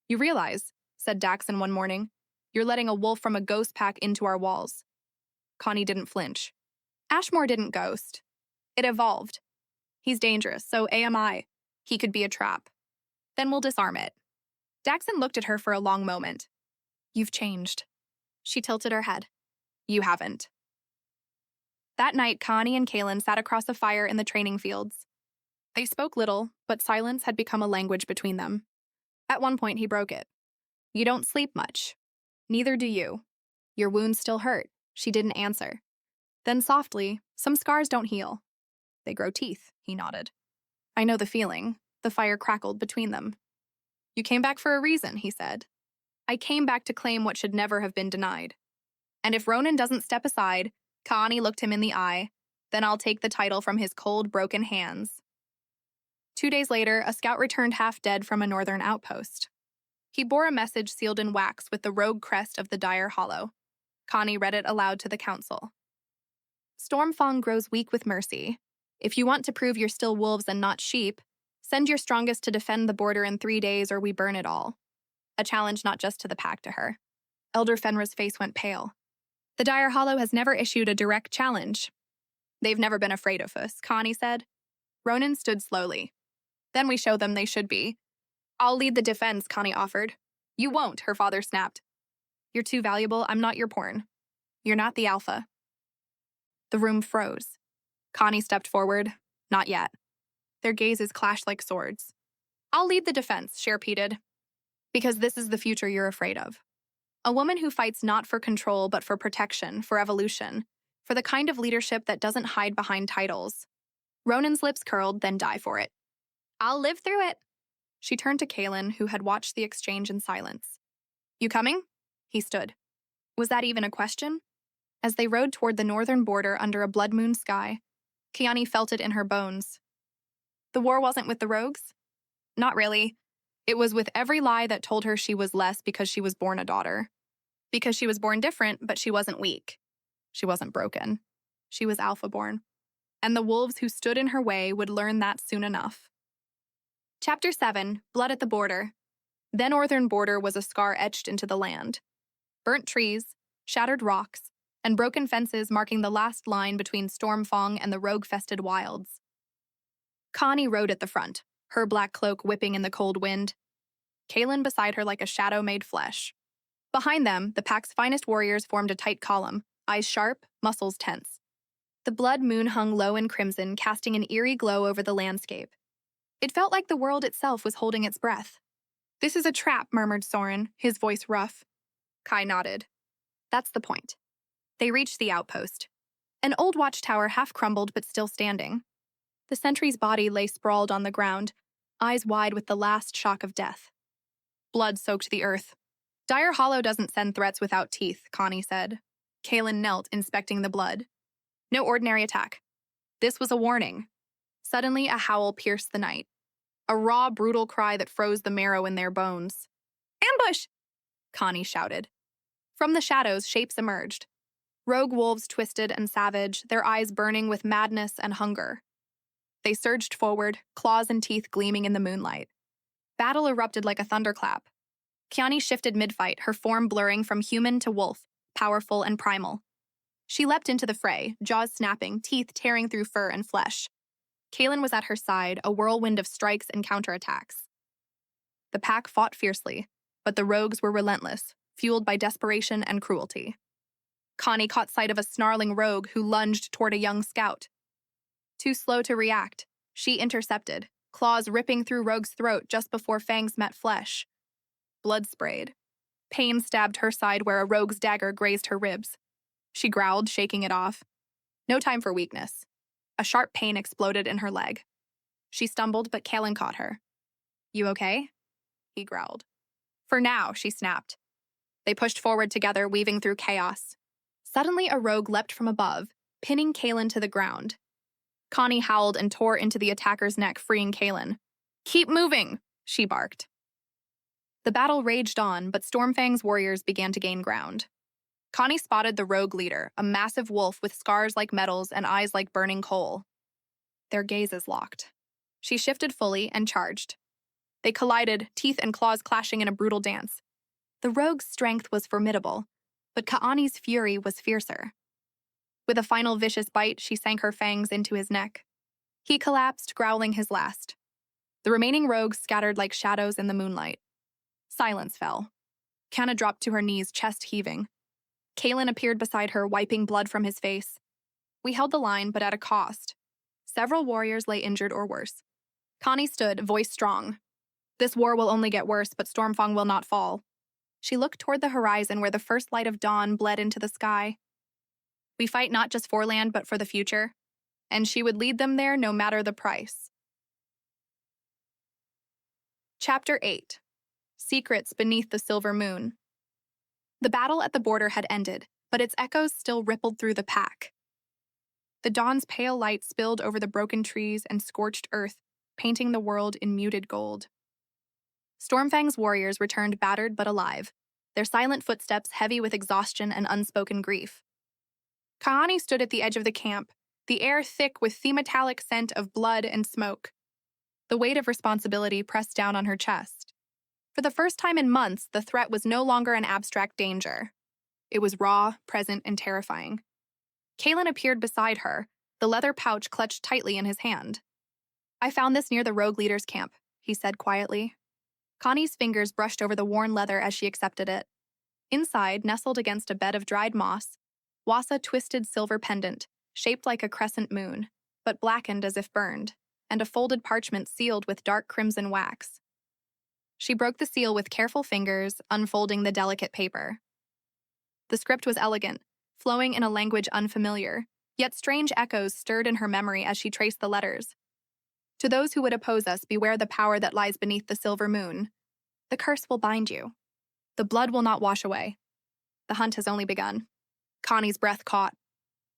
"You realize," said Daxon one morning, "you're letting a wolf from a ghost pack into our walls." Connie didn't flinch. "Ashmore didn't ghost. It evolved. He's dangerous, so am I. He could be a trap. Then we'll disarm it." Daxon looked at her for a long moment. "You've changed." She tilted her head. "You haven't." That night, Connie and Kaelin sat across a fire in the training fields. They spoke little, but silence had become a language between them. At one point, he broke it. "You don't sleep much. Neither do you. Your wounds still hurt." She didn't answer. Then softly, some scars don't heal. They grow teeth, he nodded. I know the feeling. The fire crackled between them. You came back for a reason, he said. I came back to claim what should never have been denied. And if Ronan doesn't step aside, Kaelani looked him in the eye, then I'll take the title from his cold, broken hands. 2 days later, a scout returned half dead from a northern outpost. He bore a message sealed in wax with the rogue crest of the Dire Hollow. Kaelani read it aloud to the council. Stormfang grows weak with mercy. If you want to prove you're still wolves and not sheep, send your strongest to defend the border in 3 days or we burn it all. A challenge not just to the pack to her. Elder Fenra's face went pale. The Dire Hollow has never issued a direct challenge. They've never been afraid of us, Kaelani said. Ronan stood slowly. Then we show them they should be. I'll lead the defense, Kaelani offered. You won't, her father snapped. You're too valuable, I'm not your pawn. You're not the alpha. The room froze. Kaelani stepped forward. Not yet. Their gazes clashed like swords. I'll lead the defense, she repeated. Because this is the future you're afraid of. A woman who fights not for control but for protection, for evolution, for the kind of leadership that doesn't hide behind titles. Ronan's lips curled, then die for it. I'll live through it. She turned to Kaelin, who had watched the exchange in silence. You coming? He stood. Was that even a question? As they rode toward the northern border under a blood moon sky, Kaelani felt it in her bones. The war wasn't with the rogues? Not really. It was with every lie that told her she was less because she was born a daughter. Because she was born different, but she wasn't weak. She wasn't broken. She was alpha-born. And the wolves who stood in her way would learn that soon enough. Chapter 7, Blood at the Border. The northern border was a scar etched into the land. Burnt trees, shattered rocks, and broken fences marking the last line between Stormfang and the rogue-fested wilds. Kaelani rode at the front, her black cloak whipping in the cold wind. Kaelin beside her like a shadow made flesh. Behind them, the pack's finest warriors formed a tight column, eyes sharp, muscles tense. The blood moon hung low in crimson, casting an eerie glow over the landscape. It felt like the world itself was holding its breath. This is a trap, murmured Soren, his voice rough. Kai nodded. That's the point. They reached the outpost. An old watchtower half crumbled but still standing. The sentry's body lay sprawled on the ground, eyes wide with the last shock of death. Blood soaked the earth. Dire Hollow doesn't send threats without teeth, Kaelani said. Kaelin knelt, inspecting the blood. No ordinary attack. This was a warning. Suddenly, a howl pierced the night. A raw, brutal cry that froze the marrow in their bones. Ambush! Kaelani shouted. From the shadows, shapes emerged. Rogue wolves twisted and savage, their eyes burning with madness and hunger. They surged forward, claws and teeth gleaming in the moonlight. Battle erupted like a thunderclap. Kaelani shifted mid-fight, her form blurring from human to wolf, powerful and primal. She leapt into the fray, jaws snapping, teeth tearing through fur and flesh. Kaelin was at her side, a whirlwind of strikes and counterattacks. The pack fought fiercely, but the rogues were relentless, fueled by desperation and cruelty. Kaelani caught sight of a snarling rogue who lunged toward a young scout. Too slow to react, she intercepted, claws ripping through Rogue's throat just before fangs met flesh. Blood sprayed. Pain stabbed her side where a rogue's dagger grazed her ribs. She growled, shaking it off. No time for weakness. A sharp pain exploded in her leg. She stumbled, but Kaelin caught her. You okay? He growled. For now, she snapped. They pushed forward together, weaving through chaos. Suddenly, a rogue leapt from above, pinning Kaelin to the ground. Kaelani howled and tore into the attacker's neck, freeing Kaelin. Keep moving, she barked. The battle raged on, but Stormfang's warriors began to gain ground. Kaelani spotted the rogue leader, a massive wolf with scars like metals and eyes like burning coal. Their gazes locked. She shifted fully and charged. They collided, teeth and claws clashing in a brutal dance. The rogue's strength was formidable, but Kaelani's fury was fiercer. With a final vicious bite, she sank her fangs into his neck. He collapsed, growling his last. The remaining rogues scattered like shadows in the moonlight. Silence fell. Kanna dropped to her knees, chest heaving. Kaelin appeared beside her, wiping blood from his face. We held the line, but at a cost. Several warriors lay injured or worse. Kaelani stood, voice strong. This war will only get worse, but Stormfang will not fall. She looked toward the horizon where the first light of dawn bled into the sky. We fight not just for land, but for the future, and she would lead them there no matter the price. Chapter 8. Secrets Beneath the Silver Moon. The battle at the border had ended, but its echoes still rippled through the pack. The dawn's pale light spilled over the broken trees and scorched earth, painting the world in muted gold. Stormfang's warriors returned battered but alive, their silent footsteps heavy with exhaustion and unspoken grief. Kaelani stood at the edge of the camp, the air thick with the metallic scent of blood and smoke. The weight of responsibility pressed down on her chest. For the first time in months, the threat was no longer an abstract danger. It was raw, present, and terrifying. Kaelin appeared beside her, the leather pouch clutched tightly in his hand. "I found this near the rogue leader's camp," he said quietly. Connie's fingers brushed over the worn leather as she accepted it. Inside, nestled against a bed of dried moss, was a twisted silver pendant, shaped like a crescent moon, but blackened as if burned, and a folded parchment sealed with dark crimson wax. She broke the seal with careful fingers, unfolding the delicate paper. The script was elegant, flowing in a language unfamiliar, yet strange echoes stirred in her memory as she traced the letters. "To those who would oppose us, beware the power that lies beneath the silver moon. The curse will bind you. The blood will not wash away. The hunt has only begun." Connie's breath caught.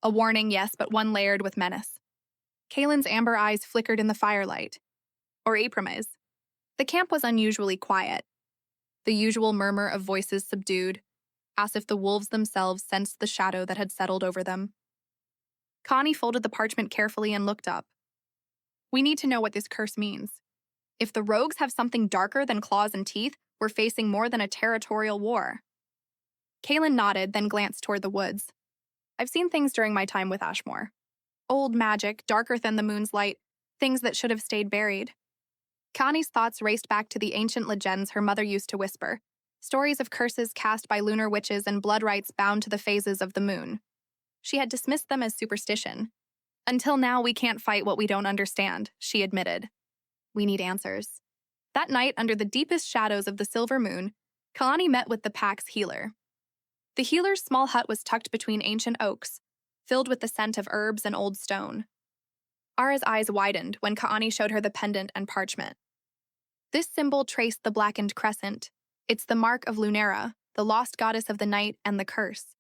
A warning, yes, but one layered with menace. Kaelin's amber eyes flickered in the firelight. Or Aprame's. The camp was unusually quiet. The usual murmur of voices subdued, as if the wolves themselves sensed the shadow that had settled over them. Connie folded the parchment carefully and looked up. "We need to know what this curse means. If the rogues have something darker than claws and teeth, we're facing more than a territorial war." Kaelin nodded, then glanced toward the woods. "I've seen things during my time with Ashmore. Old magic, darker than the moon's light, things that should have stayed buried." Connie's thoughts raced back to the ancient legends her mother used to whisper, stories of curses cast by lunar witches and blood rites bound to the phases of the moon. She had dismissed them as superstition. "Until now, we can't fight what we don't understand," she admitted. "We need answers." That night, under the deepest shadows of the silver moon, Kaelani met with the pack's healer. The healer's small hut was tucked between ancient oaks, filled with the scent of herbs and old stone. Ara's eyes widened when Kaelani showed her the pendant and parchment. This symbol traced the blackened crescent. It's the mark of Lunera, the lost goddess of the night and the curse.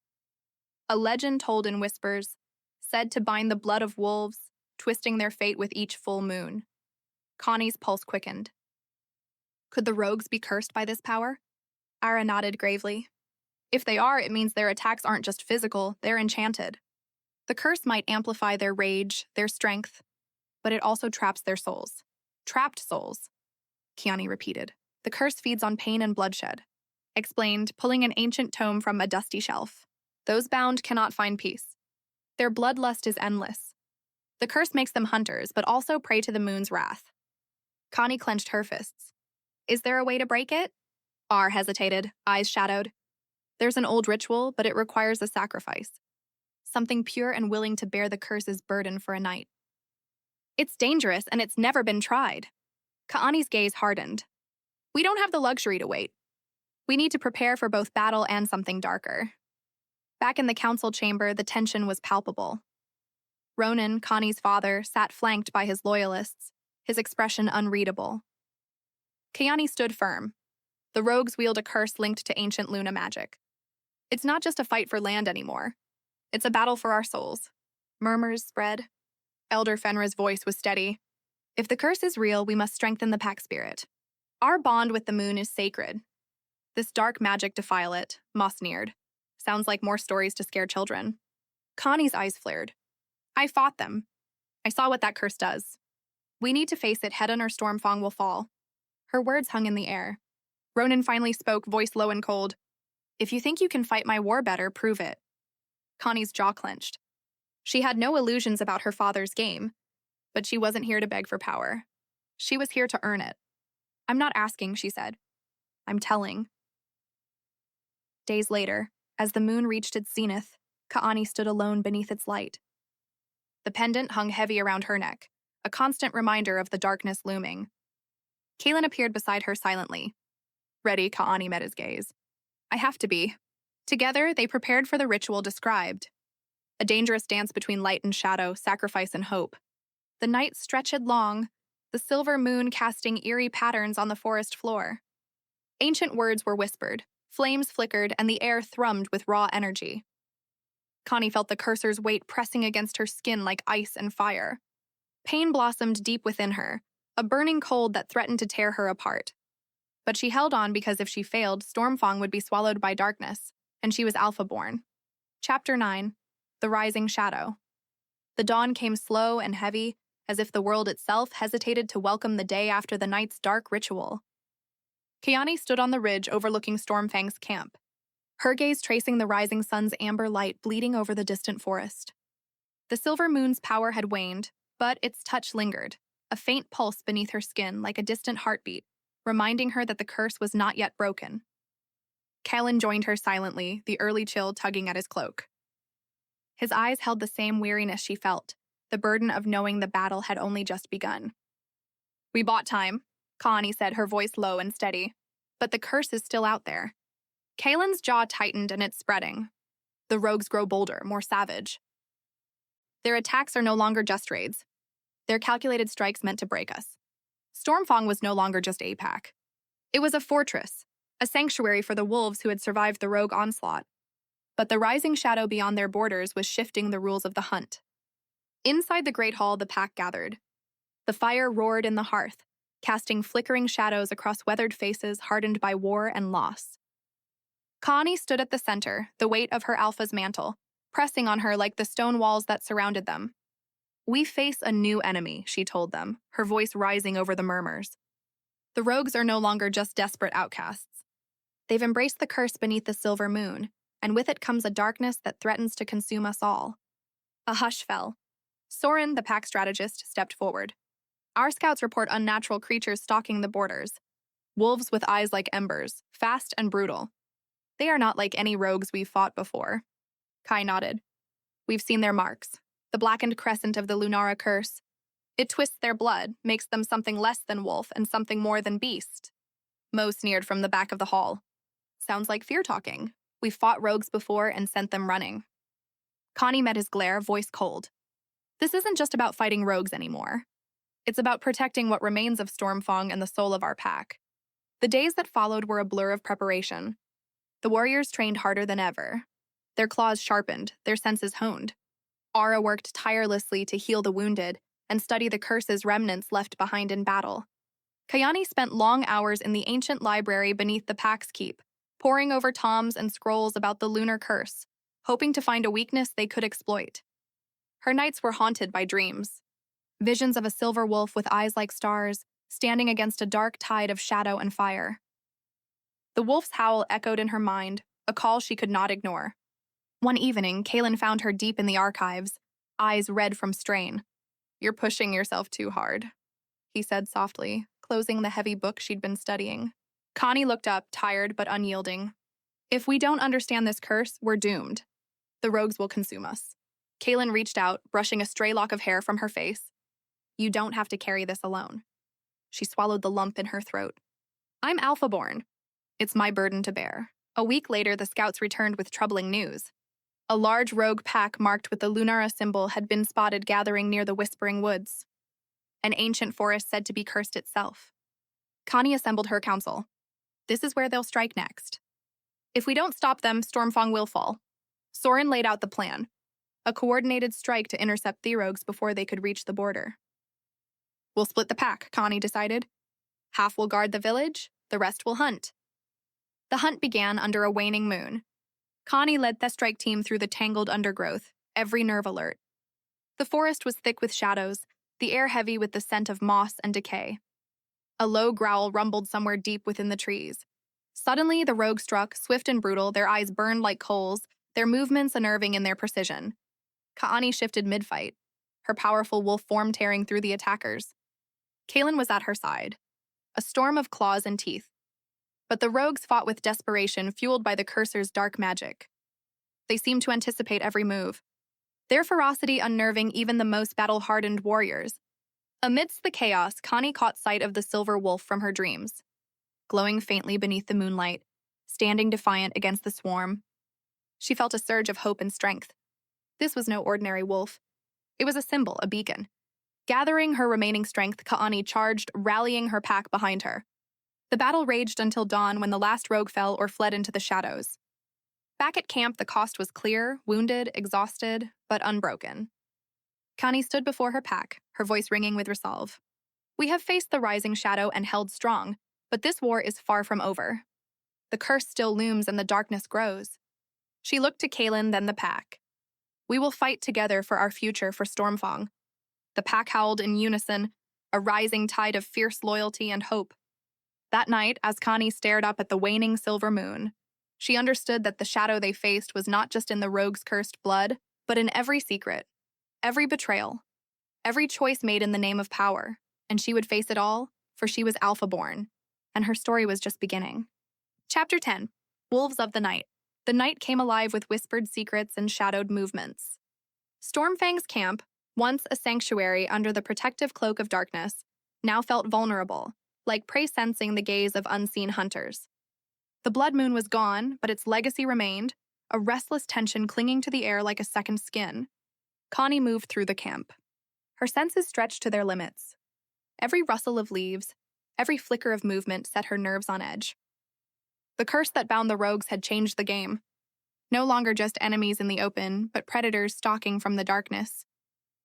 A legend told in whispers, said to bind the blood of wolves, twisting their fate with each full moon. Connie's pulse quickened. Could the rogues be cursed by this power? Ara nodded gravely. If they are, it means their attacks aren't just physical, they're enchanted. The curse might amplify their rage, their strength, but it also traps their souls. Trapped souls, Kaelani repeated. The curse feeds on pain and bloodshed, explained, pulling an ancient tome from a dusty shelf. Those bound cannot find peace. Their bloodlust is endless. The curse makes them hunters, but also prey to the moon's wrath. Connie clenched her fists. Is there a way to break it? Ar hesitated, eyes shadowed. There's an old ritual, but it requires a sacrifice. Something pure and willing to bear the curse's burden for a night. It's dangerous, and it's never been tried. Kaani's gaze hardened. We don't have the luxury to wait. We need to prepare for both battle and something darker. Back in the council chamber, the tension was palpable. Ronan, Connie's father, sat flanked by his loyalists, his expression unreadable. Kaelani stood firm. The rogues wield a curse linked to ancient Luna magic. It's not just a fight for land anymore. It's a battle for our souls. Murmurs spread. Elder Fenrir's voice was steady. If the curse is real, we must strengthen the pack spirit. Our bond with the moon is sacred. This dark magic defile it, Moss sneered. Sounds like more stories to scare children. Connie's eyes flared. I fought them. I saw what that curse does. We need to face it head on or Stormfang will fall. Her words hung in the air. Ronan finally spoke, voice low and cold. If you think you can fight my war better, prove it. Connie's jaw clenched. She had no illusions about her father's game, but she wasn't here to beg for power. She was here to earn it. I'm not asking, she said. I'm telling. Days later, as the moon reached its zenith, Kaelani stood alone beneath its light. The pendant hung heavy around her neck, a constant reminder of the darkness looming. Kaelin appeared beside her silently. Ready, Kaelani met his gaze. I have to be. Together, they prepared for the ritual described. a dangerous dance between light and shadow, sacrifice and hope. The night stretched long, the silver moon casting eerie patterns on the forest floor. Ancient words were whispered, flames flickered, and the air thrummed with raw energy. Connie felt the cursor's weight pressing against her skin like ice and fire. Pain blossomed deep within her, a burning cold that threatened to tear her apart. But she held on because if she failed, Stormfang would be swallowed by darkness, and she was Alpha-born. Chapter 9. The Rising Shadow. The dawn came slow and heavy, as if the world itself hesitated to welcome the day after the night's dark ritual. Kaelani stood on the ridge overlooking Stormfang's camp, her gaze tracing the rising sun's amber light bleeding over the distant forest. The silver moon's power had waned, but its touch lingered, a faint pulse beneath her skin like a distant heartbeat, reminding her that the curse was not yet broken. Kaelin joined her silently, the early chill tugging at his cloak. His eyes held the same weariness she felt, the burden of knowing the battle had only just begun. "We bought time," Kaelani said, her voice low and steady. "But the curse is still out there." Kaelin's jaw tightened and it's spreading. The rogues grow bolder, more savage. Their attacks are no longer just raids. They're calculated strikes meant to break us. Stormfang was no longer just APAC. It was a fortress, a sanctuary for the wolves who had survived the rogue onslaught. But the rising shadow beyond their borders was shifting the rules of the hunt. Inside the great hall, the pack gathered. The fire roared in the hearth, casting flickering shadows across weathered faces hardened by war and loss. Kaelani stood at the center, the weight of her alpha's mantle, pressing on her like the stone walls that surrounded them. "We face a new enemy," she told them, her voice rising over the murmurs. "The rogues are no longer just desperate outcasts. They've embraced the curse beneath the silver moon, and with it comes a darkness that threatens to consume us all." A hush fell. Soren, the pack strategist, stepped forward. "Our scouts report unnatural creatures stalking the borders. Wolves with eyes like embers, fast and brutal. They are not like any rogues we've fought before." Kai nodded. "We've seen their marks. The blackened crescent of the Lunara curse. It twists their blood, makes them something less than wolf and something more than beast." Mo sneered from the back of the hall. "Sounds like fear-talking. We've fought rogues before and sent them running." Connie met his glare, voice cold. "This isn't just about fighting rogues anymore. It's about protecting what remains of Stormfang and the soul of our pack." The days that followed were a blur of preparation. The warriors trained harder than ever. Their claws sharpened, their senses honed. Ara worked tirelessly to heal the wounded and study the curse's remnants left behind in battle. Kaelani spent long hours in the ancient library beneath the pack's keep, poring over tomes and scrolls about the lunar curse, hoping to find a weakness they could exploit. Her nights were haunted by dreams. Visions of a silver wolf with eyes like stars, standing against a dark tide of shadow and fire. The wolf's howl echoed in her mind, a call she could not ignore. One evening, Kaelin found her deep in the archives, eyes red from strain. "You're pushing yourself too hard," he said softly, closing the heavy book she'd been studying. Connie looked up, tired but unyielding. "If we don't understand this curse, we're doomed. The rogues will consume us." Kaelin reached out, brushing a stray lock of hair from her face. "You don't have to carry this alone." She swallowed the lump in her throat. "I'm Alpha-born. It's my burden to bear." A week later, the scouts returned with troubling news. A large rogue pack marked with the Lunara symbol had been spotted gathering near the Whispering Woods, an ancient forest said to be cursed itself. Connie assembled her council. "This is where they'll strike next. If we don't stop them, Stormfang will fall." Soren laid out the plan, a coordinated strike to intercept the rogues before they could reach the border. "We'll split the pack," Connie decided. "Half will guard the village, the rest will hunt." The hunt began under a waning moon. Connie led the strike team through the tangled undergrowth, every nerve alert. The forest was thick with shadows, the air heavy with the scent of moss and decay. A low growl rumbled somewhere deep within the trees. Suddenly, the rogue struck, swift and brutal, their eyes burned like coals, their movements unnerving in their precision. Kaelani shifted mid-fight, her powerful wolf form tearing through the attackers. Kaelin was at her side, a storm of claws and teeth. But the rogues fought with desperation, fueled by the cursor's dark magic. They seemed to anticipate every move, their ferocity unnerving even the most battle-hardened warriors. Amidst the chaos, Connie caught sight of the silver wolf from her dreams, glowing faintly beneath the moonlight, standing defiant against the swarm. She felt a surge of hope and strength. This was no ordinary wolf. It was a symbol, a beacon. Gathering her remaining strength, Kaelani charged, rallying her pack behind her. The battle raged until dawn when the last rogue fell or fled into the shadows. Back at camp, the cost was clear, wounded, exhausted, but unbroken. Connie stood before her pack, her voice ringing with resolve. We have faced the rising shadow and held strong, but this war is far from over. The curse still looms and the darkness grows. She looked to Kaelin, then the pack. We will fight together for our future for Stormfang. The pack howled in unison, a rising tide of fierce loyalty and hope. That night, as Connie stared up at the waning silver moon, she understood that the shadow they faced was not just in the rogue's cursed blood, but in every secret, every betrayal, every choice made in the name of power, and she would face it all, for she was Alpha-born, and her story was just beginning. Chapter 10. Wolves of the Night. The night came alive with whispered secrets and shadowed movements. Stormfang's camp, once a sanctuary under the protective cloak of darkness, now felt vulnerable, like prey sensing the gaze of unseen hunters. The blood moon was gone, but its legacy remained, a restless tension clinging to the air like a second skin. Connie moved through the camp. Her senses stretched to their limits. Every rustle of leaves, every flicker of movement set her nerves on edge. The curse that bound the rogues had changed the game. No longer just enemies in the open, but predators stalking from the darkness.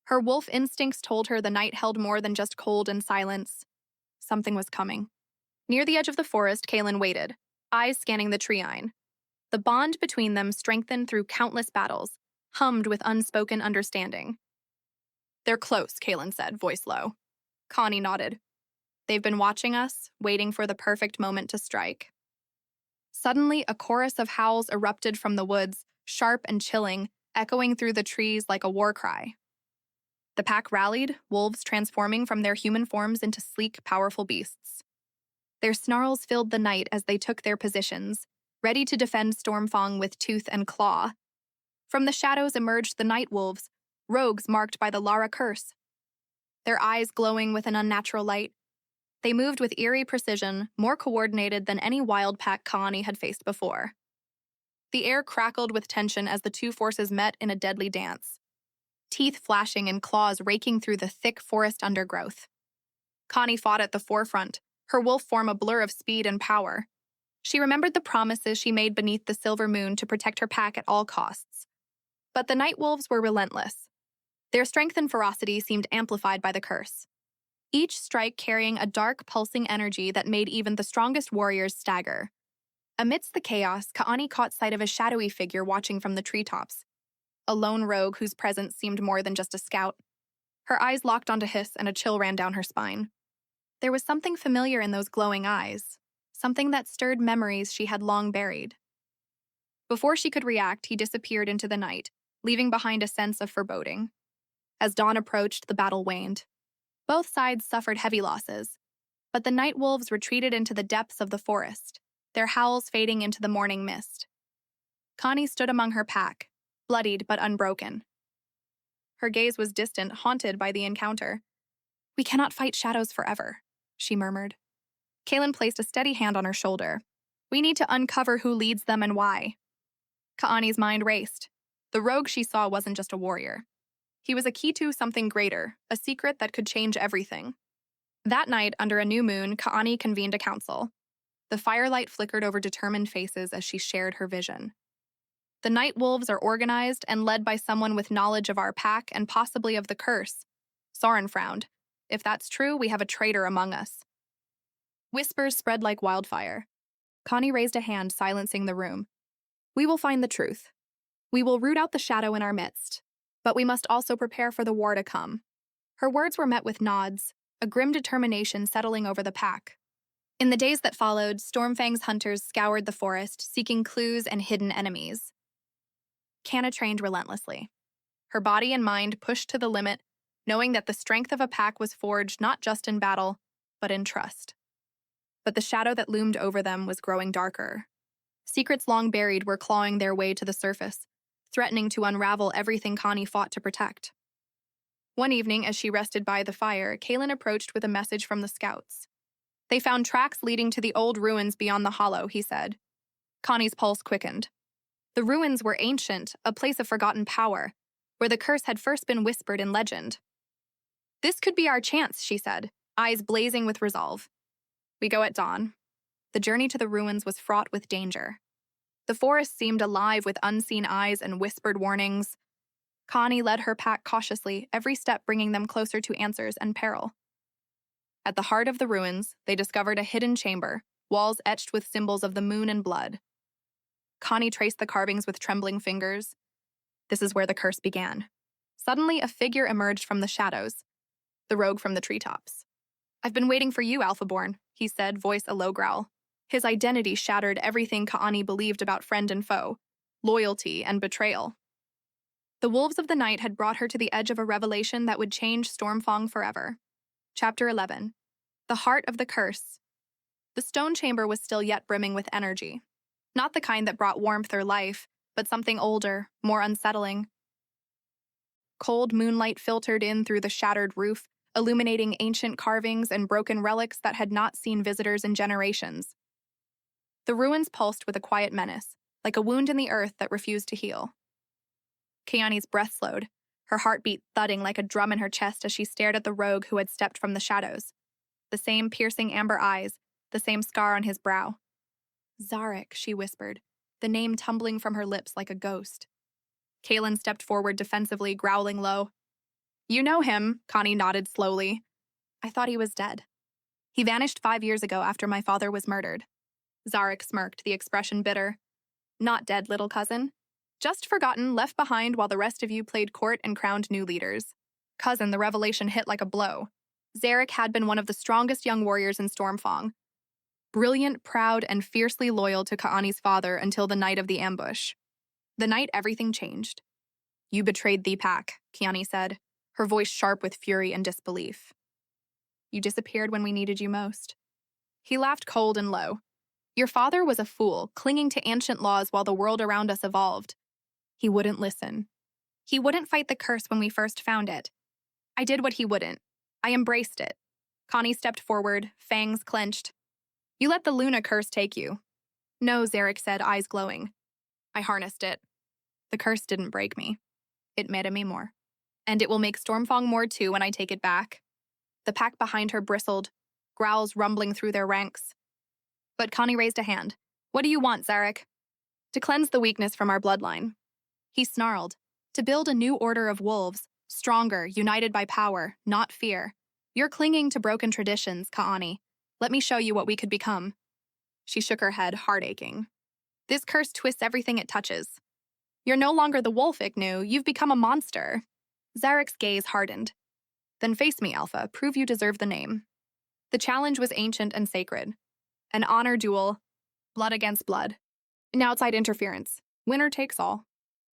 Her wolf instincts told her the night held more than just cold and silence. Something was coming. Near the edge of the forest, Kaelin waited, eyes scanning the treeine. The bond between them strengthened through countless battles, hummed with unspoken understanding. They're close, Kaelin said, voice low. Connie nodded. They've been watching us, waiting for the perfect moment to strike. Suddenly, a chorus of howls erupted from the woods, sharp and chilling, echoing through the trees like a war cry. The pack rallied, wolves transforming from their human forms into sleek, powerful beasts. Their snarls filled the night as they took their positions, ready to defend Stormfang with tooth and claw. From the shadows emerged the night wolves, rogues marked by the Lara curse. Their eyes glowing with an unnatural light. They moved with eerie precision, more coordinated than any wild pack Kaelani had faced before. The air crackled with tension as the two forces met in a deadly dance, teeth flashing and claws raking through the thick forest undergrowth. Connie fought at the forefront, her wolf form a blur of speed and power. She remembered the promises she made beneath the silver moon to protect her pack at all costs. But the night wolves were relentless. Their strength and ferocity seemed amplified by the curse, each strike carrying a dark, pulsing energy that made even the strongest warriors stagger. Amidst the chaos, Kaelani caught sight of a shadowy figure watching from the treetops, a lone rogue whose presence seemed more than just a scout. Her eyes locked onto Hiss and a chill ran down her spine. There was something familiar in those glowing eyes, something that stirred memories she had long buried. Before she could react, he disappeared into the night, leaving behind a sense of foreboding. As dawn approached, the battle waned. Both sides suffered heavy losses, but the night wolves retreated into the depths of the forest, their howls fading into the morning mist. Connie stood among her pack, bloodied but unbroken. Her gaze was distant, haunted by the encounter. We cannot fight shadows forever, she murmured. Kaelin placed a steady hand on her shoulder. We need to uncover who leads them and why. Kaani's mind raced. The rogue she saw wasn't just a warrior. He was a key to something greater, a secret that could change everything. That night, under a new moon, Kaelani convened a council. The firelight flickered over determined faces as she shared her vision. The night wolves are organized and led by someone with knowledge of our pack and possibly of the curse. Soren frowned. If that's true, we have a traitor among us. Whispers spread like wildfire. Connie raised a hand, silencing the room. We will find the truth. We will root out the shadow in our midst. But we must also prepare for the war to come. Her words were met with nods, a grim determination settling over the pack. In the days that followed, Stormfang's hunters scoured the forest, seeking clues and hidden enemies. Canna trained relentlessly. Her body and mind pushed to the limit, knowing that the strength of a pack was forged not just in battle, but in trust. But the shadow that loomed over them was growing darker. Secrets long buried were clawing their way to the surface, threatening to unravel everything Connie fought to protect. One evening, as she rested by the fire, Kaelin approached with a message from the scouts. They found tracks leading to the old ruins beyond the hollow, he said. Connie's pulse quickened. The ruins were ancient, a place of forgotten power, where the curse had first been whispered in legend. "This could be our chance," she said, eyes blazing with resolve. "We go at dawn." The journey to the ruins was fraught with danger. The forest seemed alive with unseen eyes and whispered warnings. Connie led her pack cautiously, every step bringing them closer to answers and peril. At the heart of the ruins, they discovered a hidden chamber, walls etched with symbols of the moon and blood. Connie traced the carvings with trembling fingers. This is where the curse began. Suddenly, a figure emerged from the shadows, the rogue from the treetops. "I've been waiting for you, Alphaborn," he said, voice a low growl. His identity shattered everything Kaelani believed about friend and foe, loyalty and betrayal. The wolves of the night had brought her to the edge of a revelation that would change Stormfang forever. Chapter 11. The Heart of the Curse. The stone chamber was still yet brimming with energy. Not the kind that brought warmth or life, but something older, more unsettling. Cold moonlight filtered in through the shattered roof, illuminating ancient carvings and broken relics that had not seen visitors in generations. The ruins pulsed with a quiet menace, like a wound in the earth that refused to heal. Kaelani's breath slowed, her heartbeat thudding like a drum in her chest as she stared at the rogue who had stepped from the shadows. The same piercing amber eyes, the same scar on his brow. "Zarek," she whispered, the name tumbling from her lips like a ghost. Kaelin stepped forward defensively, growling low. "You know him," Connie nodded slowly. "I thought he was dead. He vanished 5 years ago after my father was murdered." Zarek smirked, the expression bitter. "Not dead, little cousin. Just forgotten, left behind while the rest of you played court and crowned new leaders." "Cousin," the revelation hit like a blow. Zarek had been one of the strongest young warriors in Stormfang. Brilliant, proud, and fiercely loyal to Kaani's father until the night of the ambush. The night everything changed. "You betrayed the pack," Kaelani said, her voice sharp with fury and disbelief. "You disappeared when we needed you most." He laughed cold and low. "Your father was a fool, clinging to ancient laws while the world around us evolved. He wouldn't listen. He wouldn't fight the curse when we first found it. I did what he wouldn't. I embraced it." Connie stepped forward, fangs clenched. "You let the Luna curse take you." "No," Zarek said, eyes glowing. "I harnessed it. The curse didn't break me. It made me more. And it will make Stormfang more too when I take it back." The pack behind her bristled, growls rumbling through their ranks. But Connie raised a hand. "What do you want, Zarek?" "To cleanse the weakness from our bloodline." He snarled. "To build a new order of wolves, stronger, united by power, not fear. You're clinging to broken traditions, Kaelani. Let me show you what we could become." She shook her head, heart aching. "This curse twists everything it touches. You're no longer the wolf ik knew, you've become a monster." Zarek's gaze hardened. "Then face me, Alpha, prove you deserve the name." The challenge was ancient and sacred. An honor duel, blood against blood. An outside interference. Winner takes all.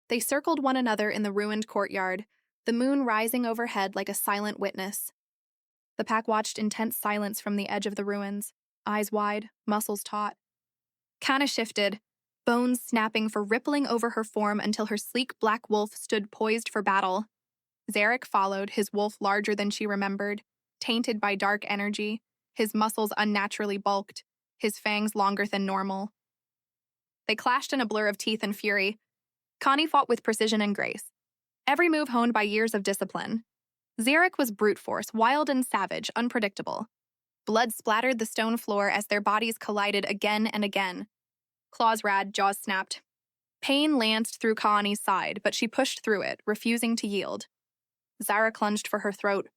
They circled one another in the ruined courtyard, the moon rising overhead like a silent witness. The pack watched in tense silence from the edge of the ruins, eyes wide, muscles taut. Kana shifted, bones snapping for rippling over her form until her sleek black wolf stood poised for battle. Zarek followed, his wolf larger than she remembered, tainted by dark energy, his muscles unnaturally bulked, his fangs longer than normal. They clashed in a blur of teeth and fury. Connie fought with precision and grace, every move honed by years of discipline. Zarek was brute force, wild and savage, unpredictable. Blood splattered the stone floor as their bodies collided again and again. Claws rad, jaws snapped. Pain lanced through Kaani's side, but she pushed through it, refusing to yield. Zarek lunged for her throat.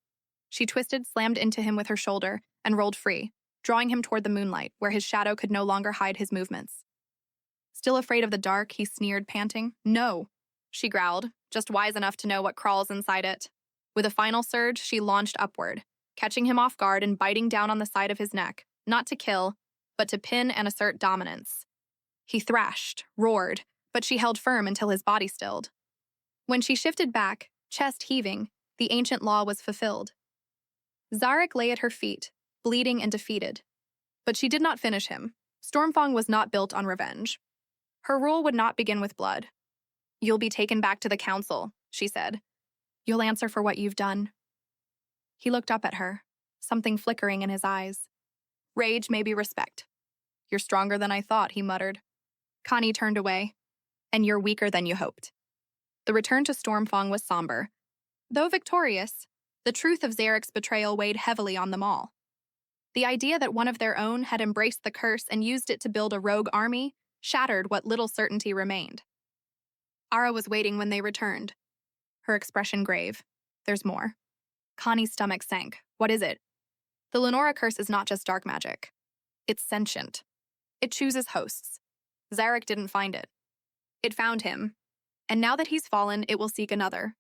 She twisted, slammed into him with her shoulder, and rolled free, drawing him toward the moonlight, where his shadow could no longer hide his movements. Still afraid of the dark, he sneered, panting. "No," she growled, just wise enough to know what crawls inside it. With a final surge, she launched upward, catching him off guard and biting down on the side of his neck, not to kill, but to pin and assert dominance. He thrashed, roared, but she held firm until his body stilled. When she shifted back, chest heaving, the ancient law was fulfilled. Zarek lay at her feet, bleeding and defeated. But she did not finish him. Stormfang was not built on revenge. Her rule would not begin with blood. "You'll be taken back to the council," she said. "You'll answer for what you've done." He looked up at her, something flickering in his eyes. "Rage, maybe respect." "You're stronger than I thought," he muttered. Connie turned away. "And you're weaker than you hoped." the return to Stormfang was somber. Though victorious, the truth of Zarek's betrayal weighed heavily on them all. The idea that one of their own had embraced the curse and used it to build a rogue army shattered what little certainty remained. Ara was waiting when they returned, her expression grave. There's more. Connie's stomach sank. What is it? The Lenora curse is not just dark magic. It's sentient. It chooses hosts. Zarek didn't find it. It found him. And now that he's fallen, it will seek another.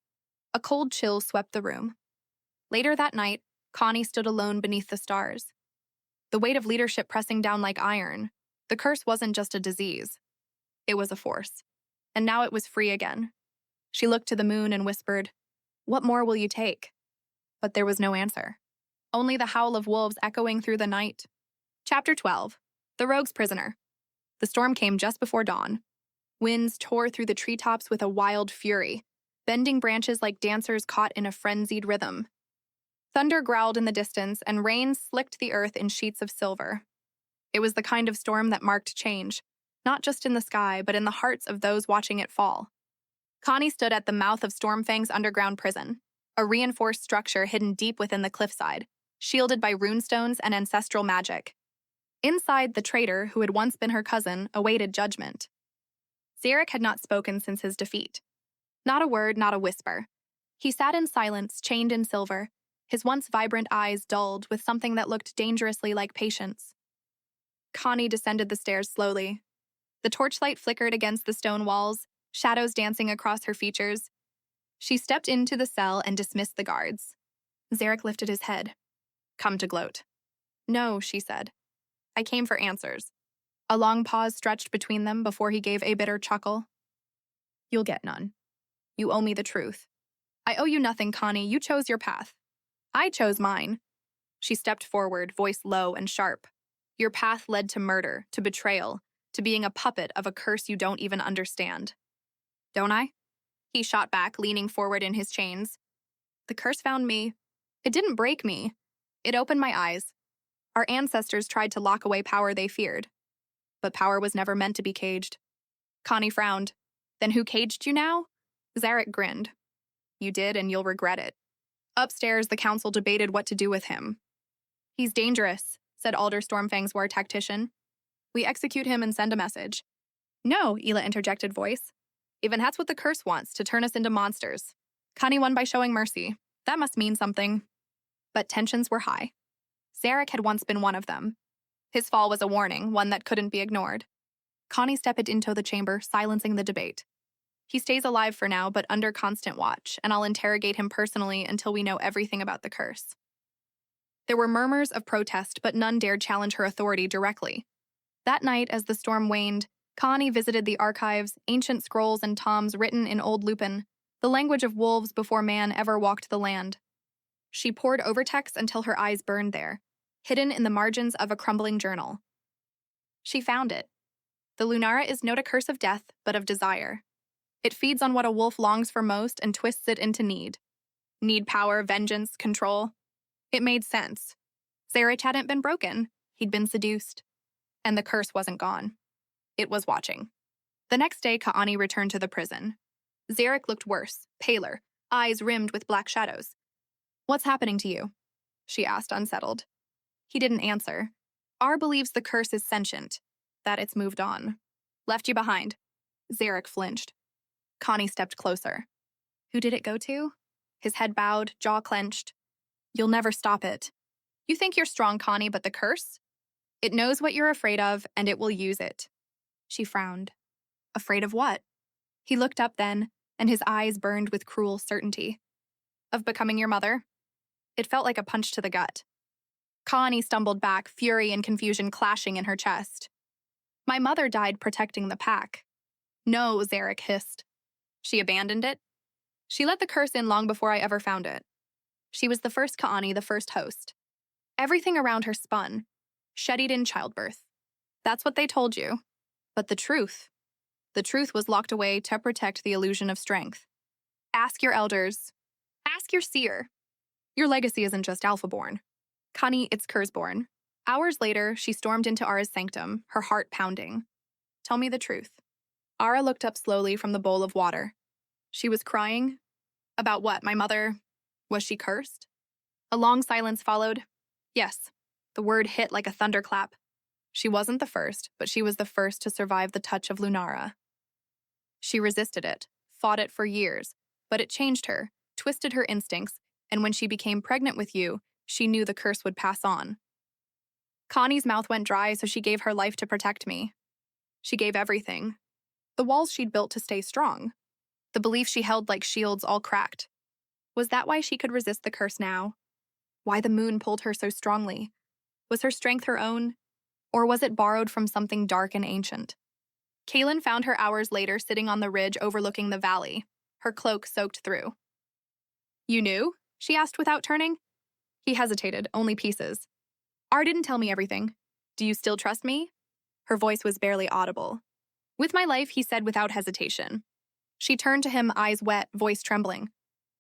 A cold chill swept the room. Later that night, Connie stood alone beneath the stars. The weight of leadership pressing down like iron. The curse wasn't just a disease. It was a force. And now it was free again. She looked to the moon and whispered, "What more will you take?" But there was no answer. Only the howl of wolves echoing through the night. Chapter 12. The Rogue's Prisoner. The storm came just before dawn. Winds tore through the treetops with a wild fury, bending branches like dancers caught in a frenzied rhythm. Thunder growled in the distance, and rain slicked the earth in sheets of silver. It was the kind of storm that marked change, not just in the sky, but in the hearts of those watching it fall. Connie stood at the mouth of Stormfang's underground prison, a reinforced structure hidden deep within the cliffside, shielded by runestones and ancestral magic. Inside, the traitor, who had once been her cousin, awaited judgment. Zarek had not spoken since his defeat. Not a word, not a whisper. He sat in silence, chained in silver, his once vibrant eyes dulled with something that looked dangerously like patience. Connie descended the stairs slowly. The torchlight flickered against the stone walls, shadows dancing across her features. She stepped into the cell and dismissed the guards. Zarek lifted his head. "Come to gloat." "No," she said. "I came for answers." A long pause stretched between them before he gave a bitter chuckle. "You'll get none. You owe me the truth." "I owe you nothing, Connie. You chose your path." "I chose mine." She stepped forward, voice low and sharp. "Your path led to murder, to betrayal, to being a puppet of a curse you don't even understand." "Don't I?" He shot back, leaning forward in his chains. "The curse found me. It didn't break me. It opened my eyes. Our ancestors tried to lock away power they feared. But power was never meant to be caged." Connie frowned. "Then who caged you now?" Zarek grinned. "You did, and you'll regret it." Upstairs, the council debated what to do with him. "He's dangerous," said Alder Stormfang's war tactician. "We execute him and send a message." "No," Ela interjected voice. "Even that's what the curse wants, to turn us into monsters." Connie won by showing mercy. That must mean something. But tensions were high. Zarek had once been one of them. His fall was a warning, one that couldn't be ignored. Connie stepped into the chamber, silencing the debate. "He stays alive for now, but under constant watch, and I'll interrogate him personally until we know everything about the curse." There were murmurs of protest, but none dared challenge her authority directly. That night, as the storm waned, Connie visited the archives, ancient scrolls and tomes written in Old Lupin, the language of wolves before man ever walked the land. She pored over texts until her eyes burned there, hidden in the margins of a crumbling journal. She found it. The Lunara is not a curse of death, but of desire. It feeds on what a wolf longs for most and twists it into need. Need power, vengeance, control. It made sense. Zarek hadn't been broken. He'd been seduced. And the curse wasn't gone. It was watching. The next day, Kaelani returned to the prison. Zarek looked worse, paler, eyes rimmed with black shadows. "What's happening to you?" she asked, unsettled. He didn't answer. "R believes the curse is sentient, that it's moved on. Left you behind." Zarek flinched. Connie stepped closer. "Who did it go to?" His head bowed, jaw clenched. "You'll never stop it. You think you're strong, Connie, but the curse? It knows what you're afraid of, and it will use it." She frowned. "Afraid of what?" He looked up then, and his eyes burned with cruel certainty. "Of becoming your mother." It felt like a punch to the gut. Kaelani stumbled back, fury and confusion clashing in her chest. "My mother died protecting the pack." "No," Zarek hissed. "She abandoned it?" "She let the curse in long before I ever found it. She was the first Kaelani, the first host. Everything around her spun, shedded in childbirth. That's what they told you. But the truth was locked away to protect the illusion of strength. Ask your elders. Ask your seer. Your legacy isn't just Alpha-born. Connie, it's Kurzborn." Hours later, she stormed into Ara's sanctum, her heart pounding. "Tell me the truth." Ara looked up slowly from the bowl of water. She was crying. About what, my mother? Was she cursed? A long silence followed. Yes. The word hit like a thunderclap. She wasn't the first, but she was the first to survive the touch of Lunara. She resisted it, fought it for years, but it changed her, twisted her instincts, and when she became pregnant with you, she knew the curse would pass on. Connie's mouth went dry, so she gave her life to protect me. She gave everything. The walls she'd built to stay strong. The belief she held like shields all cracked. Was that why she could resist the curse now? Why the moon pulled her so strongly? Was her strength her own? Or was it borrowed from something dark and ancient? Kaelin found her hours later sitting on the ridge overlooking the valley, her cloak soaked through. You knew? She asked without turning. He hesitated, only pieces. Ar didn't tell me everything. Do you still trust me? Her voice was barely audible. With my life, he said without hesitation. She turned to him, eyes wet, voice trembling.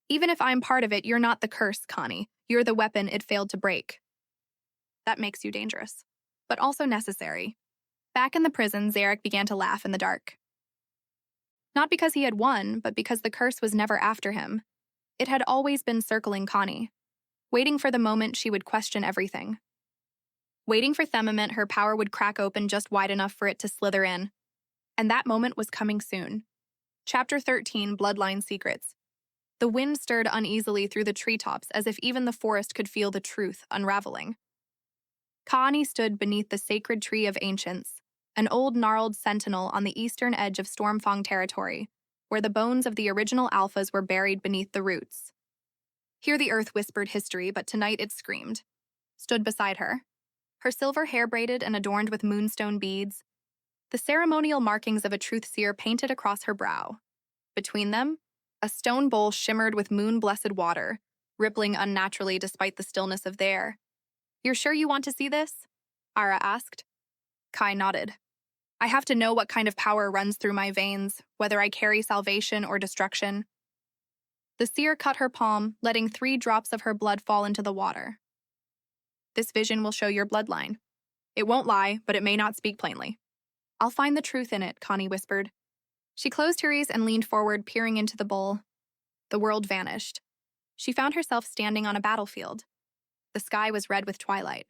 Even if I'm part of it, you're not the curse, Connie. You're the weapon it failed to break. That makes you dangerous, but also necessary. Back in the prison, Zarek began to laugh in the dark. Not because he had won, but because the curse was never after him. It had always been circling Connie, waiting for the moment she would question everything. Waiting for the moment her power would crack open just wide enough for it to slither in. And that moment was coming soon. Chapter 13, Bloodline Secrets. The wind stirred uneasily through the treetops as if even the forest could feel the truth unraveling. Kaelani stood beneath the sacred tree of ancients, an old gnarled sentinel on the eastern edge of Stormfang territory, where the bones of the original alphas were buried beneath the roots. Here the earth whispered history, but tonight it screamed. Stood beside her, her silver hair braided and adorned with moonstone beads, the ceremonial markings of a truth-seer painted across her brow. Between them, a stone bowl shimmered with moon-blessed water, rippling unnaturally despite the stillness of the air. You're sure you want to see this? Ara asked. Kai nodded. I have to know what kind of power runs through my veins, whether I carry salvation or destruction. The seer cut her palm, letting 3 drops of her blood fall into the water. This vision will show your bloodline. It won't lie, but it may not speak plainly. I'll find the truth in it, Connie whispered. She closed her eyes and leaned forward, peering into the bowl. The world vanished. She found herself standing on a battlefield. The sky was red with twilight.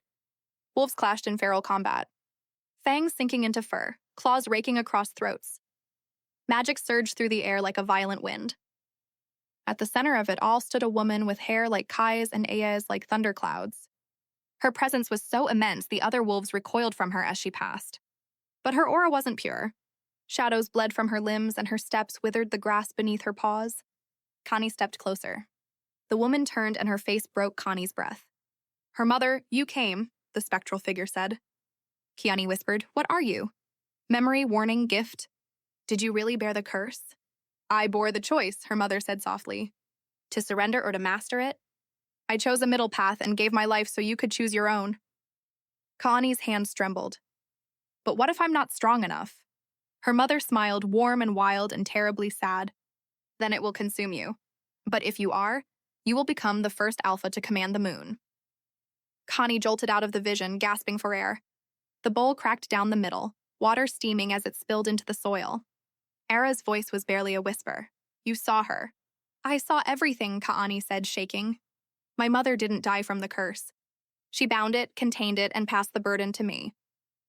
Wolves clashed in feral combat. Fangs sinking into fur, claws raking across throats. Magic surged through the air like a violent wind. At the center of it all stood a woman with hair like Kai's and Aya's like thunderclouds. Her presence was so immense the other wolves recoiled from her as she passed. But her aura wasn't pure. Shadows bled from her limbs and her steps withered the grass beneath her paws. Connie stepped closer. The woman turned and her face broke Connie's breath. Her mother, you came, the spectral figure said. Kaelani whispered, what are you? Memory, warning, gift? Did you really bear the curse? I bore the choice, her mother said softly. To surrender or to master it? I chose a middle path and gave my life so you could choose your own. Kaelani's hands trembled. But what if I'm not strong enough? Her mother smiled, warm and wild and terribly sad. Then it will consume you. But if you are, you will become the first alpha to command the moon. Connie jolted out of the vision, gasping for air. The bowl cracked down the middle, water steaming as it spilled into the soil. Ara's voice was barely a whisper. You saw her. I saw everything, Kaelani said, shaking. My mother didn't die from the curse. She bound it, contained it, and passed the burden to me.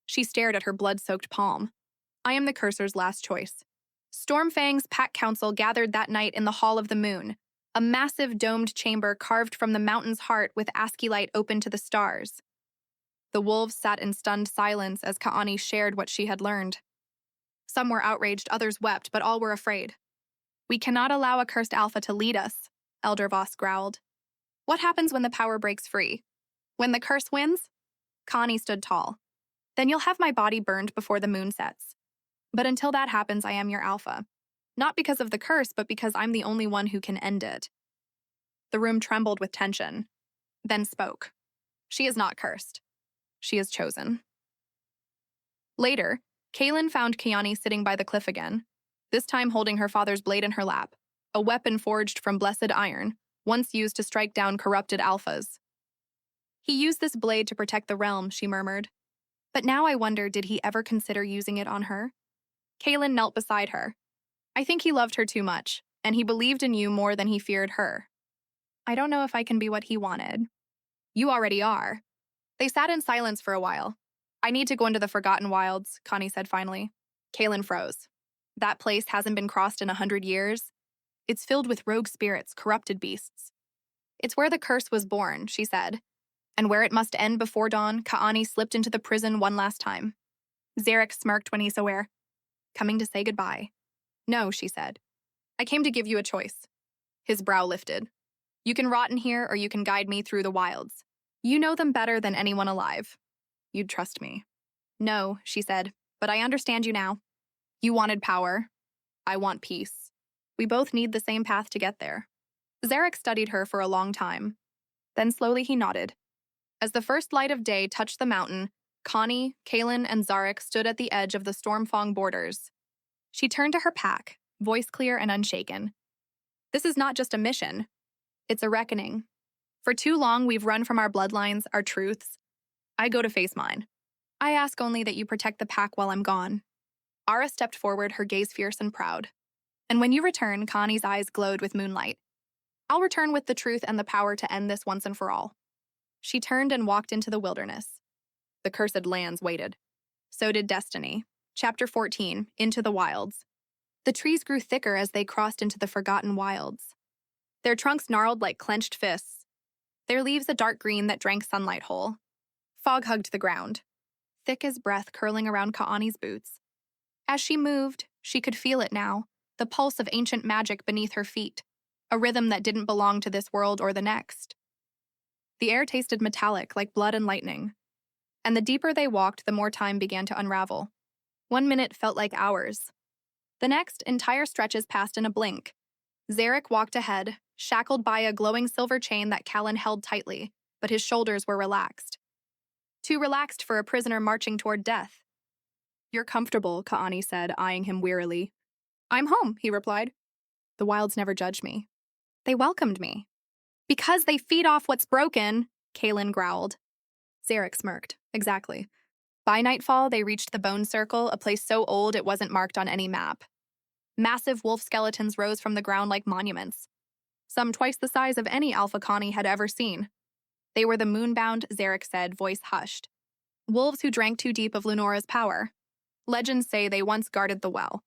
She stared at her blood-soaked palm. I am the cursor's last choice. Stormfang's pack council gathered that night in the Hall of the Moon, a massive domed chamber carved from the mountain's heart with ASCII light open to the stars. The wolves sat in stunned silence as Kaelani shared what she had learned. Some were outraged, others wept, but all were afraid. We cannot allow a cursed alpha to lead us, Elder Voss growled. What happens when the power breaks free? When the curse wins? Connie stood tall. Then you'll have my body burned before the moon sets. But until that happens, I am your alpha. Not because of the curse, but because I'm the only one who can end it. The room trembled with tension, then spoke. She is not cursed. She is chosen. Later, Kaelin found Kaelani sitting by the cliff again, this time holding her father's blade in her lap, a weapon forged from blessed iron, once used to strike down corrupted alphas. He used this blade to protect the realm, she murmured. But now I wonder, did he ever consider using it on her? Kaelin knelt beside her. I think he loved her too much, and he believed in you more than he feared her. I don't know if I can be what he wanted. You already are. They sat in silence for a while. I need to go into the Forgotten Wilds, Connie said finally. Kaelin froze. That place hasn't been crossed in 100 years. It's filled with rogue spirits, corrupted beasts. It's where the curse was born, she said. And where it must end before dawn, Kaelani slipped into the prison one last time. Zarek smirked when he's aware. Coming to say goodbye. No, she said. I came to give you a choice. His brow lifted. You can rot in here or you can guide me through the wilds. You know them better than anyone alive. You'd trust me. No, she said, but I understand you now. You wanted power. I want peace. We both need the same path to get there. Zarek studied her for a long time. Then slowly he nodded. As the first light of day touched the mountain, Connie, Kaelin, and Zarek stood at the edge of the Stormfang borders. She turned to her pack, voice clear and unshaken. This is not just a mission. It's a reckoning. For too long, we've run from our bloodlines, our truths. I go to face mine. I ask only that you protect the pack while I'm gone. Ara stepped forward, her gaze fierce and proud. And when you return, Connie's eyes glowed with moonlight. I'll return with the truth and the power to end this once and for all. She turned and walked into the wilderness. The cursed lands waited. So did destiny. Chapter 14, Into the Wilds. The trees grew thicker as they crossed into the Forgotten Wilds. Their trunks gnarled like clenched fists, their leaves a dark green that drank sunlight whole. Fog hugged the ground, thick as breath curling around Kaelani's boots. As she moved, she could feel it now, the pulse of ancient magic beneath her feet, a rhythm that didn't belong to this world or the next. The air tasted metallic, like blood and lightning. And the deeper they walked, the more time began to unravel. 1 minute felt like hours. The next, entire stretches passed in a blink. Zarek walked ahead, shackled by a glowing silver chain that Kaelin held tightly, but his shoulders were relaxed. Too relaxed for a prisoner marching toward death. You're comfortable, Kaelani said, eyeing him wearily. I'm home, he replied. The wilds never judged me. They welcomed me. Because they feed off what's broken, Kaelin growled. Zarek smirked. Exactly. By nightfall, they reached the Bone Circle, a place so old it wasn't marked on any map. Massive wolf skeletons rose from the ground like monuments, some twice the size of any alpha Connie had ever seen. They were the moonbound, Zarek said, voice hushed. Wolves who drank too deep of Lunora's power. Legends say they once guarded the well.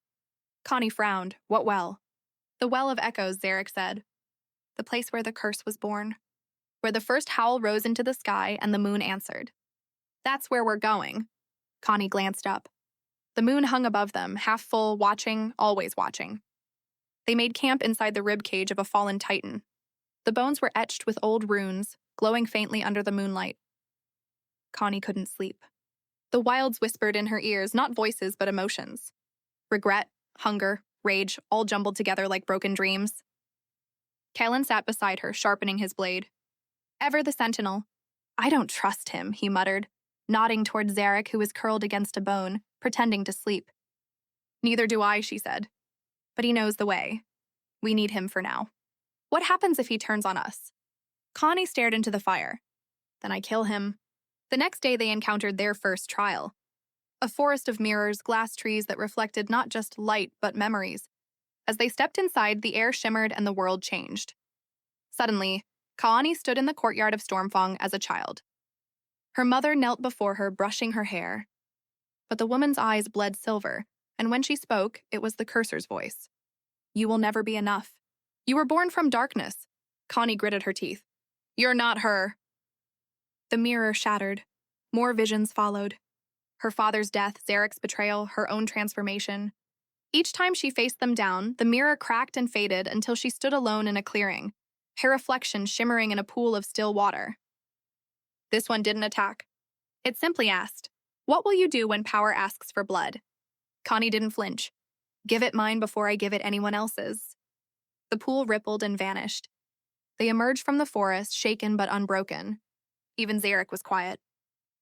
Connie frowned. What well? The Well of Echoes, Zarek said. The place where the curse was born. Where the first howl rose into the sky and the moon answered. That's where we're going. Connie glanced up. The moon hung above them, half full, watching, always watching. They made camp inside the ribcage of a fallen titan. The bones were etched with old runes, glowing faintly under the moonlight. Connie couldn't sleep. The wilds whispered in her ears, not voices but emotions. Regret, hunger, rage, all jumbled together like broken dreams. Kaelin sat beside her, sharpening his blade. Ever the sentinel. I don't trust him, he muttered, nodding toward Zarek, who was curled against a bone, pretending to sleep. Neither do I, she said. But he knows the way. We need him for now. What happens if he turns on us? Connie stared into the fire. Then I kill him. The next day they encountered their first trial. A forest of mirrors, glass trees that reflected not just light but memories. As they stepped inside, the air shimmered and the world changed. Suddenly, Kaelani stood in the courtyard of Stormfang as a child. Her mother knelt before her, brushing her hair. But the woman's eyes bled silver, and when she spoke, it was the cursor's voice. You will never be enough. You were born from darkness. Connie gritted her teeth. You're not her. The mirror shattered. More visions followed. Her father's death, Zarek's betrayal, her own transformation. Each time she faced them down, the mirror cracked and faded until she stood alone in a clearing, her reflection shimmering in a pool of still water. This one didn't attack. It simply asked, what will you do when power asks for blood? Connie didn't flinch. Give it mine before I give it anyone else's. The pool rippled and vanished. They emerged from the forest, shaken but unbroken. Even Zarek was quiet.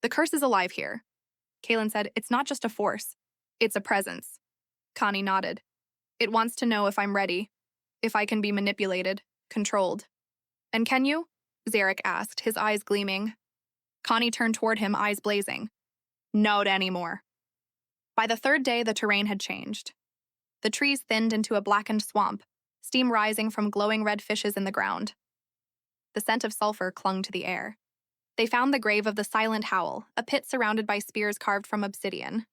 The curse is alive here. Kaelin said, it's not just a force. It's a presence. Connie nodded. It wants to know if I'm ready, if I can be manipulated, controlled. And can you? Zarek asked, his eyes gleaming. Connie turned toward him, eyes blazing. Not anymore. By the third day, the terrain had changed. The trees thinned into a blackened swamp, steam rising from glowing red fishes in the ground. The scent of sulfur clung to the air. They found the grave of the Silent Howl, a pit surrounded by spears carved from obsidian.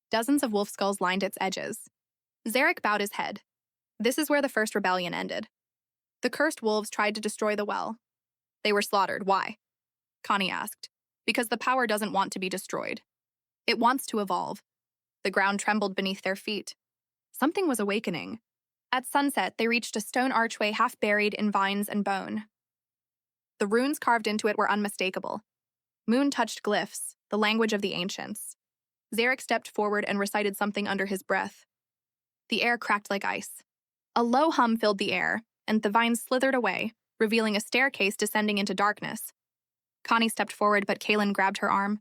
Dozens of wolf skulls lined its edges. Zarek bowed his head. This is where the first rebellion ended. The cursed wolves tried to destroy the well. They were slaughtered. Why? Connie asked. Because the power doesn't want to be destroyed. It wants to evolve. The ground trembled beneath their feet. Something was awakening. At sunset, they reached a stone archway half buried in vines and bone. The runes carved into it were unmistakable. Moon-touched glyphs, the language of the ancients. Zarek stepped forward and recited something under his breath. The air cracked like ice. A low hum filled the air, and the vines slithered away, revealing a staircase descending into darkness. Connie stepped forward, but Kaelin grabbed her arm.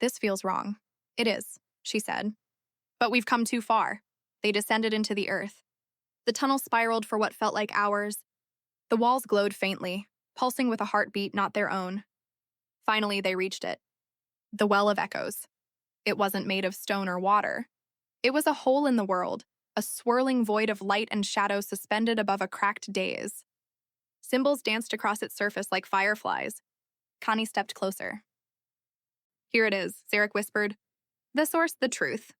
This feels wrong. It is, she said. But we've come too far. They descended into the earth. The tunnel spiraled for what felt like hours. The walls glowed faintly, pulsing with a heartbeat not their own. Finally, they reached it. The Well of Echoes. It wasn't made of stone or water. It was a hole in the world, a swirling void of light and shadow suspended above a cracked daze. Symbols danced across its surface like fireflies. Connie stepped closer. Here it is, Zarek whispered. The source, the truth.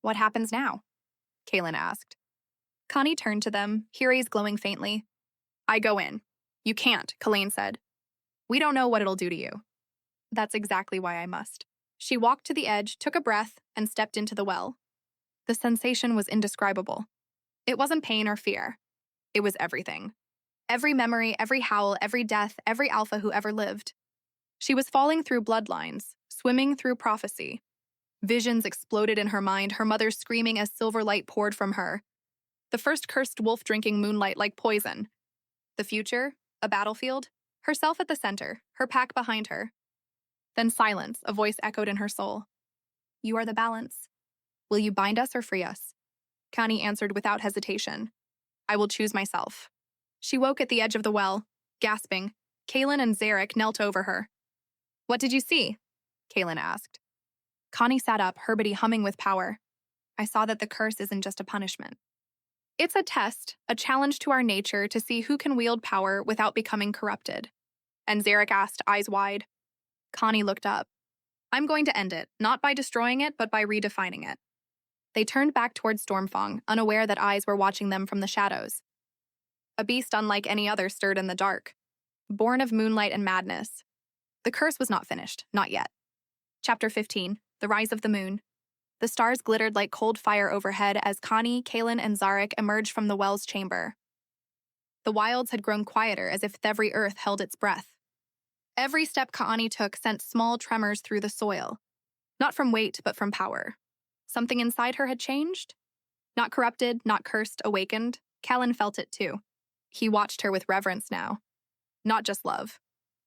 What happens now? Kaelin asked. Connie turned to them, her eyes glowing faintly. I go in. You can't, Kaelin said. We don't know what it'll do to you. That's exactly why I must. She walked to the edge, took a breath, and stepped into the well. The sensation was indescribable. It wasn't pain or fear. It was everything. Every memory, every howl, every death, every alpha who ever lived. She was falling through bloodlines, swimming through prophecy. Visions exploded in her mind, her mother screaming as silver light poured from her. The first cursed wolf drinking moonlight like poison. The future, a battlefield, herself at the center, her pack behind her. Then silence, a voice echoed in her soul. You are the balance. Will you bind us or free us? Connie answered without hesitation. I will choose myself. She woke at the edge of the well, gasping. Kaelin and Zarek knelt over her. What did you see? Kaelin asked. Connie sat up, her body humming with power. I saw that the curse isn't just a punishment. It's a test, a challenge to our nature to see who can wield power without becoming corrupted. And Zarek asked, eyes wide. Connie looked up. I'm going to end it, not by destroying it, but by redefining it. They turned back toward Stormfang, unaware that eyes were watching them from the shadows. A beast unlike any other stirred in the dark, born of moonlight and madness. The curse was not finished, not yet. Chapter 15, The Rise of the Moon. The stars glittered like cold fire overhead as Connie, Kaelin, and Zarek emerged from the well's chamber. The wilds had grown quieter, as if every earth held its breath. Every step Kaelani took sent small tremors through the soil. Not from weight, but from power. Something inside her had changed? Not corrupted, not cursed, awakened. Kaelin felt it too. He watched her with reverence now. Not just love.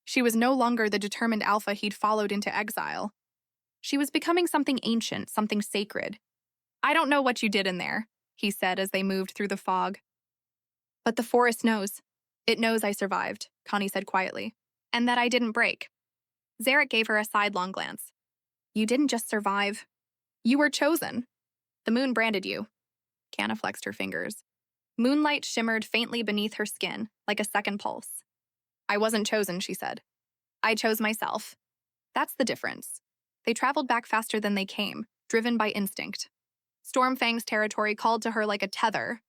She was no longer the determined alpha he'd followed into exile. She was becoming something ancient, something sacred. I don't know what you did in there, he said as they moved through the fog. But the forest knows. It knows I survived, Connie said quietly, and that I didn't break. Zarek gave her a sidelong glance. You didn't just survive. You were chosen. The moon branded you. Canna flexed her fingers. Moonlight shimmered faintly beneath her skin, like a second pulse. I wasn't chosen, she said. I chose myself. That's the difference. They traveled back faster than they came, driven by instinct. Stormfang's territory called to her like a tether.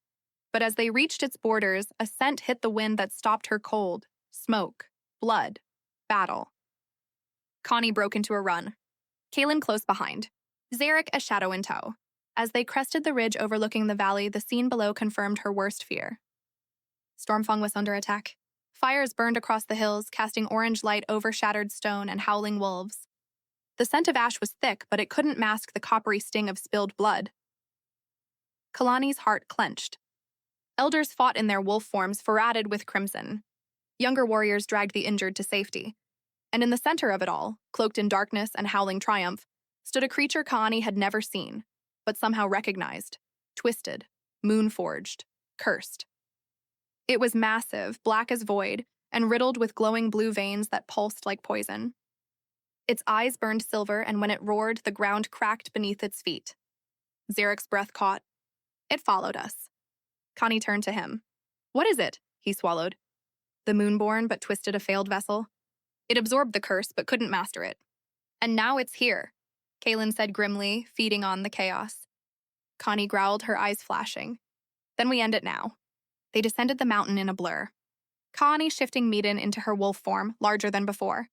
But as they reached its borders, a scent hit the wind that stopped her cold. Smoke, blood, battle. Connie broke into a run. Kaelin close behind. Zarek a shadow in tow. As they crested the ridge overlooking the valley, the scene below confirmed her worst fear. Stormfang was under attack. Fires burned across the hills, casting orange light over shattered stone and howling wolves. The scent of ash was thick, but it couldn't mask the coppery sting of spilled blood. Kaelani's heart clenched. Elders fought in their wolf forms, ferreted with crimson. Younger warriors dragged the injured to safety. And in the center of it all, cloaked in darkness and howling triumph, stood a creature Kaelani had never seen, but somehow recognized, twisted, moon-forged, cursed. It was massive, black as void, and riddled with glowing blue veins that pulsed like poison. Its eyes burned silver, and when it roared, the ground cracked beneath its feet. Zarek's breath caught. It followed us. Connie turned to him. What is it? He swallowed. The Moonborn, but twisted a failed vessel. It absorbed the curse, but couldn't master it. And now it's here, Kaelin said grimly, feeding on the chaos. Connie growled, her eyes flashing. Then we end it now. They descended the mountain in a blur. Connie shifting Meaden into her wolf form, larger than before.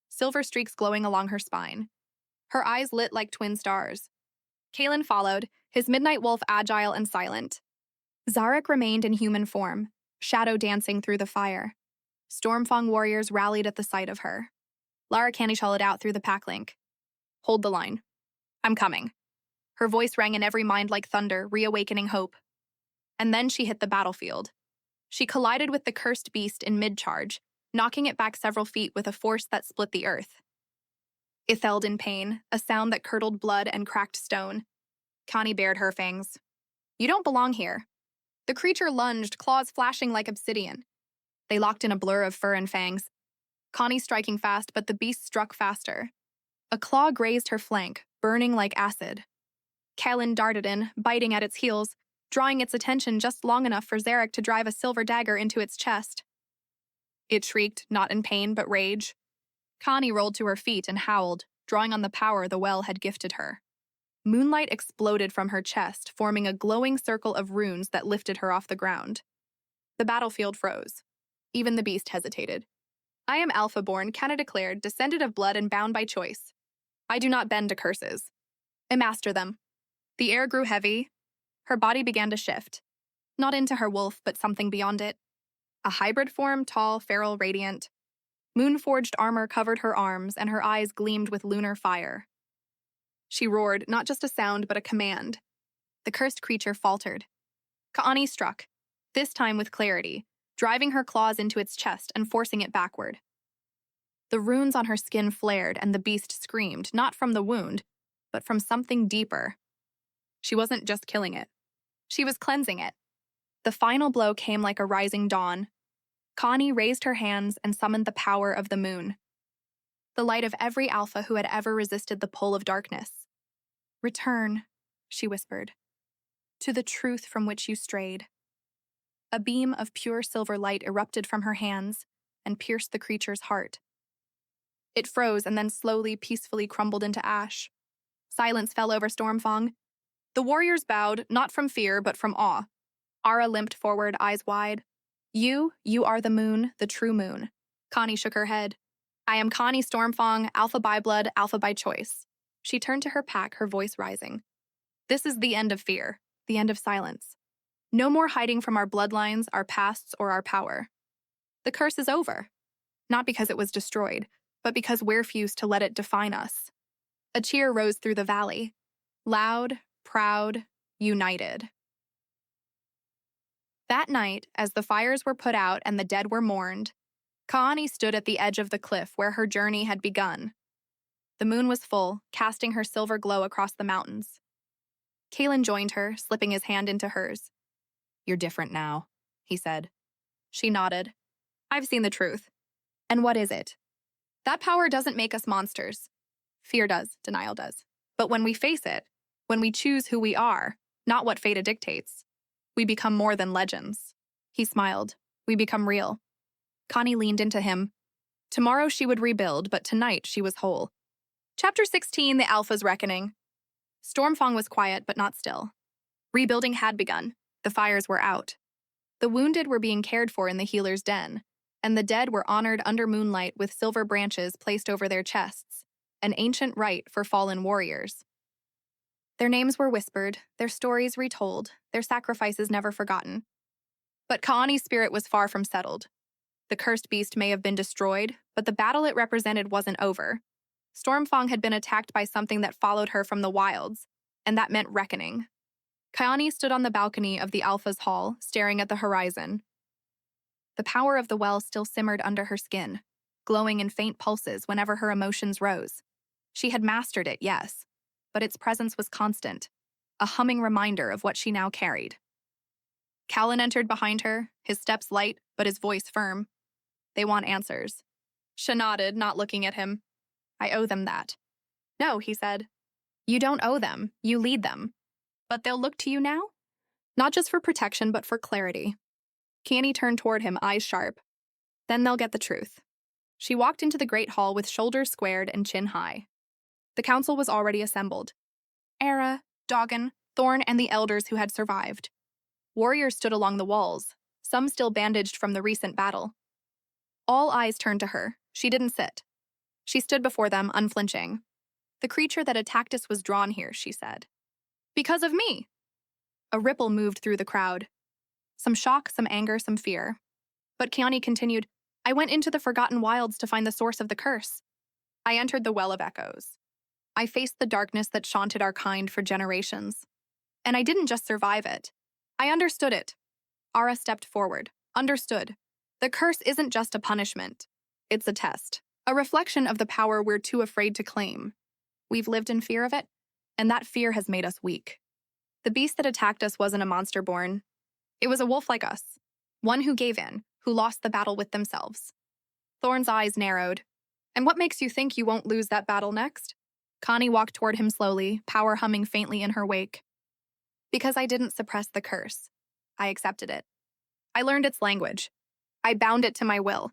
Silver streaks glowing along her spine. Her eyes lit like twin stars. Kaelin followed, his midnight wolf agile and silent. Zarek remained in human form, shadow dancing through the fire. Stormfang warriors rallied at the sight of her. Lara canny-shallowed out through the pack link. Hold the line. I'm coming. Her voice rang in every mind like thunder, reawakening hope. And then she hit the battlefield. She collided with the cursed beast in mid-charge, knocking it back several feet with a force that split the earth. Ithelled in pain, a sound that curdled blood and cracked stone. Connie bared her fangs. You don't belong here. The creature lunged, claws flashing like obsidian. They locked in a blur of fur and fangs. Connie striking fast, but the beast struck faster. A claw grazed her flank, burning like acid. Kaelin darted in, biting at its heels, drawing its attention just long enough for Zarek to drive a silver dagger into its chest. It shrieked, not in pain but rage. Connie rolled to her feet and howled, drawing on the power the well had gifted her. Moonlight exploded from her chest, forming a glowing circle of runes that lifted her off the ground. The battlefield froze. Even the beast hesitated. I am Alpha-born, Kenna declared, descended of blood and bound by choice. I do not bend to curses. I master them. The air grew heavy. Her body began to shift. Not into her wolf, but something beyond it. A hybrid form, tall, feral, radiant. Moon-forged armor covered her arms, and her eyes gleamed with lunar fire. She roared, not just a sound, but a command. The cursed creature faltered. Kaelani struck, this time with clarity, driving her claws into its chest and forcing it backward. The runes on her skin flared, and the beast screamed, not from the wound, but from something deeper. She wasn't just killing it. She was cleansing it. The final blow came like a rising dawn. Connie raised her hands and summoned the power of the moon. The light of every alpha who had ever resisted the pull of darkness. Return, she whispered, to the truth from which you strayed. A beam of pure silver light erupted from her hands and pierced the creature's heart. It froze and then slowly, peacefully crumbled into ash. Silence fell over Stormfang. The warriors bowed, not from fear, but from awe. Ara limped forward, eyes wide. You are the moon, the true moon. Connie shook her head. I am Kaelani Stormfang, alpha by blood, alpha by choice. She turned to her pack, her voice rising. This is the end of fear, the end of silence. No more hiding from our bloodlines, our pasts, or our power. The curse is over. Not because it was destroyed, but because we refused to let it define us. A cheer rose through the valley. Loud, proud, united. That night, as the fires were put out and the dead were mourned, Kaelani stood at the edge of the cliff where her journey had begun. The moon was full, casting her silver glow across the mountains. Kaelin joined her, slipping his hand into hers. You're different now, he said. She nodded. I've seen the truth. And what is it? That power doesn't make us monsters. Fear does, denial does. But when we face it, when we choose who we are, not what fate dictates, we become more than legends. He smiled. We become real. Connie leaned into him. Tomorrow she would rebuild, but tonight she was whole. Chapter 16, The Alpha's Reckoning. Stormfang was quiet, but not still. Rebuilding had begun. The fires were out. The wounded were being cared for in the healer's den, and the dead were honored under moonlight with silver branches placed over their chests, an ancient rite for fallen warriors. Their names were whispered, their stories retold, their sacrifices never forgotten. But Kaelani's spirit was far from settled. The cursed beast may have been destroyed, but the battle it represented wasn't over. Stormfang had been attacked by something that followed her from the wilds, and that meant reckoning. Kaelani stood on the balcony of the Alpha's hall, staring at the horizon. The power of the well still simmered under her skin, glowing in faint pulses whenever her emotions rose. She had mastered it, yes, but its presence was constant, a humming reminder of what she now carried. Callan entered behind her, his steps light, but his voice firm. They want answers. She nodded, not looking at him. I owe them that. No, he said. You don't owe them, you lead them. But they'll look to you now? Not just for protection, but for clarity. Kaelani turned toward him, eyes sharp. Then they'll get the truth. She walked into the great hall with shoulders squared and chin high. The council was already assembled. Era, Doggin, Thorn, and the elders who had survived. Warriors stood along the walls, some still bandaged from the recent battle. All eyes turned to her. She didn't sit. She stood before them, unflinching. The creature that attacked us was drawn here, she said. Because of me. A ripple moved through the crowd. Some shock, some anger, some fear. But Kaelani continued, I went into the Forgotten Wilds to find the source of the curse. I entered the Well of Echoes. I faced the darkness that chaunted our kind for generations. And I didn't just survive it. I understood it. Ara stepped forward. Understood. The curse isn't just a punishment. It's a test. A reflection of the power we're too afraid to claim. We've lived in fear of it, and that fear has made us weak. The beast that attacked us wasn't a monster born. It was a wolf like us. One who gave in, who lost the battle with themselves. Thorn's eyes narrowed. And what makes you think you won't lose that battle next? Connie walked toward him slowly, power humming faintly in her wake. Because I didn't suppress the curse. I accepted it. I learned its language. I bound it to my will.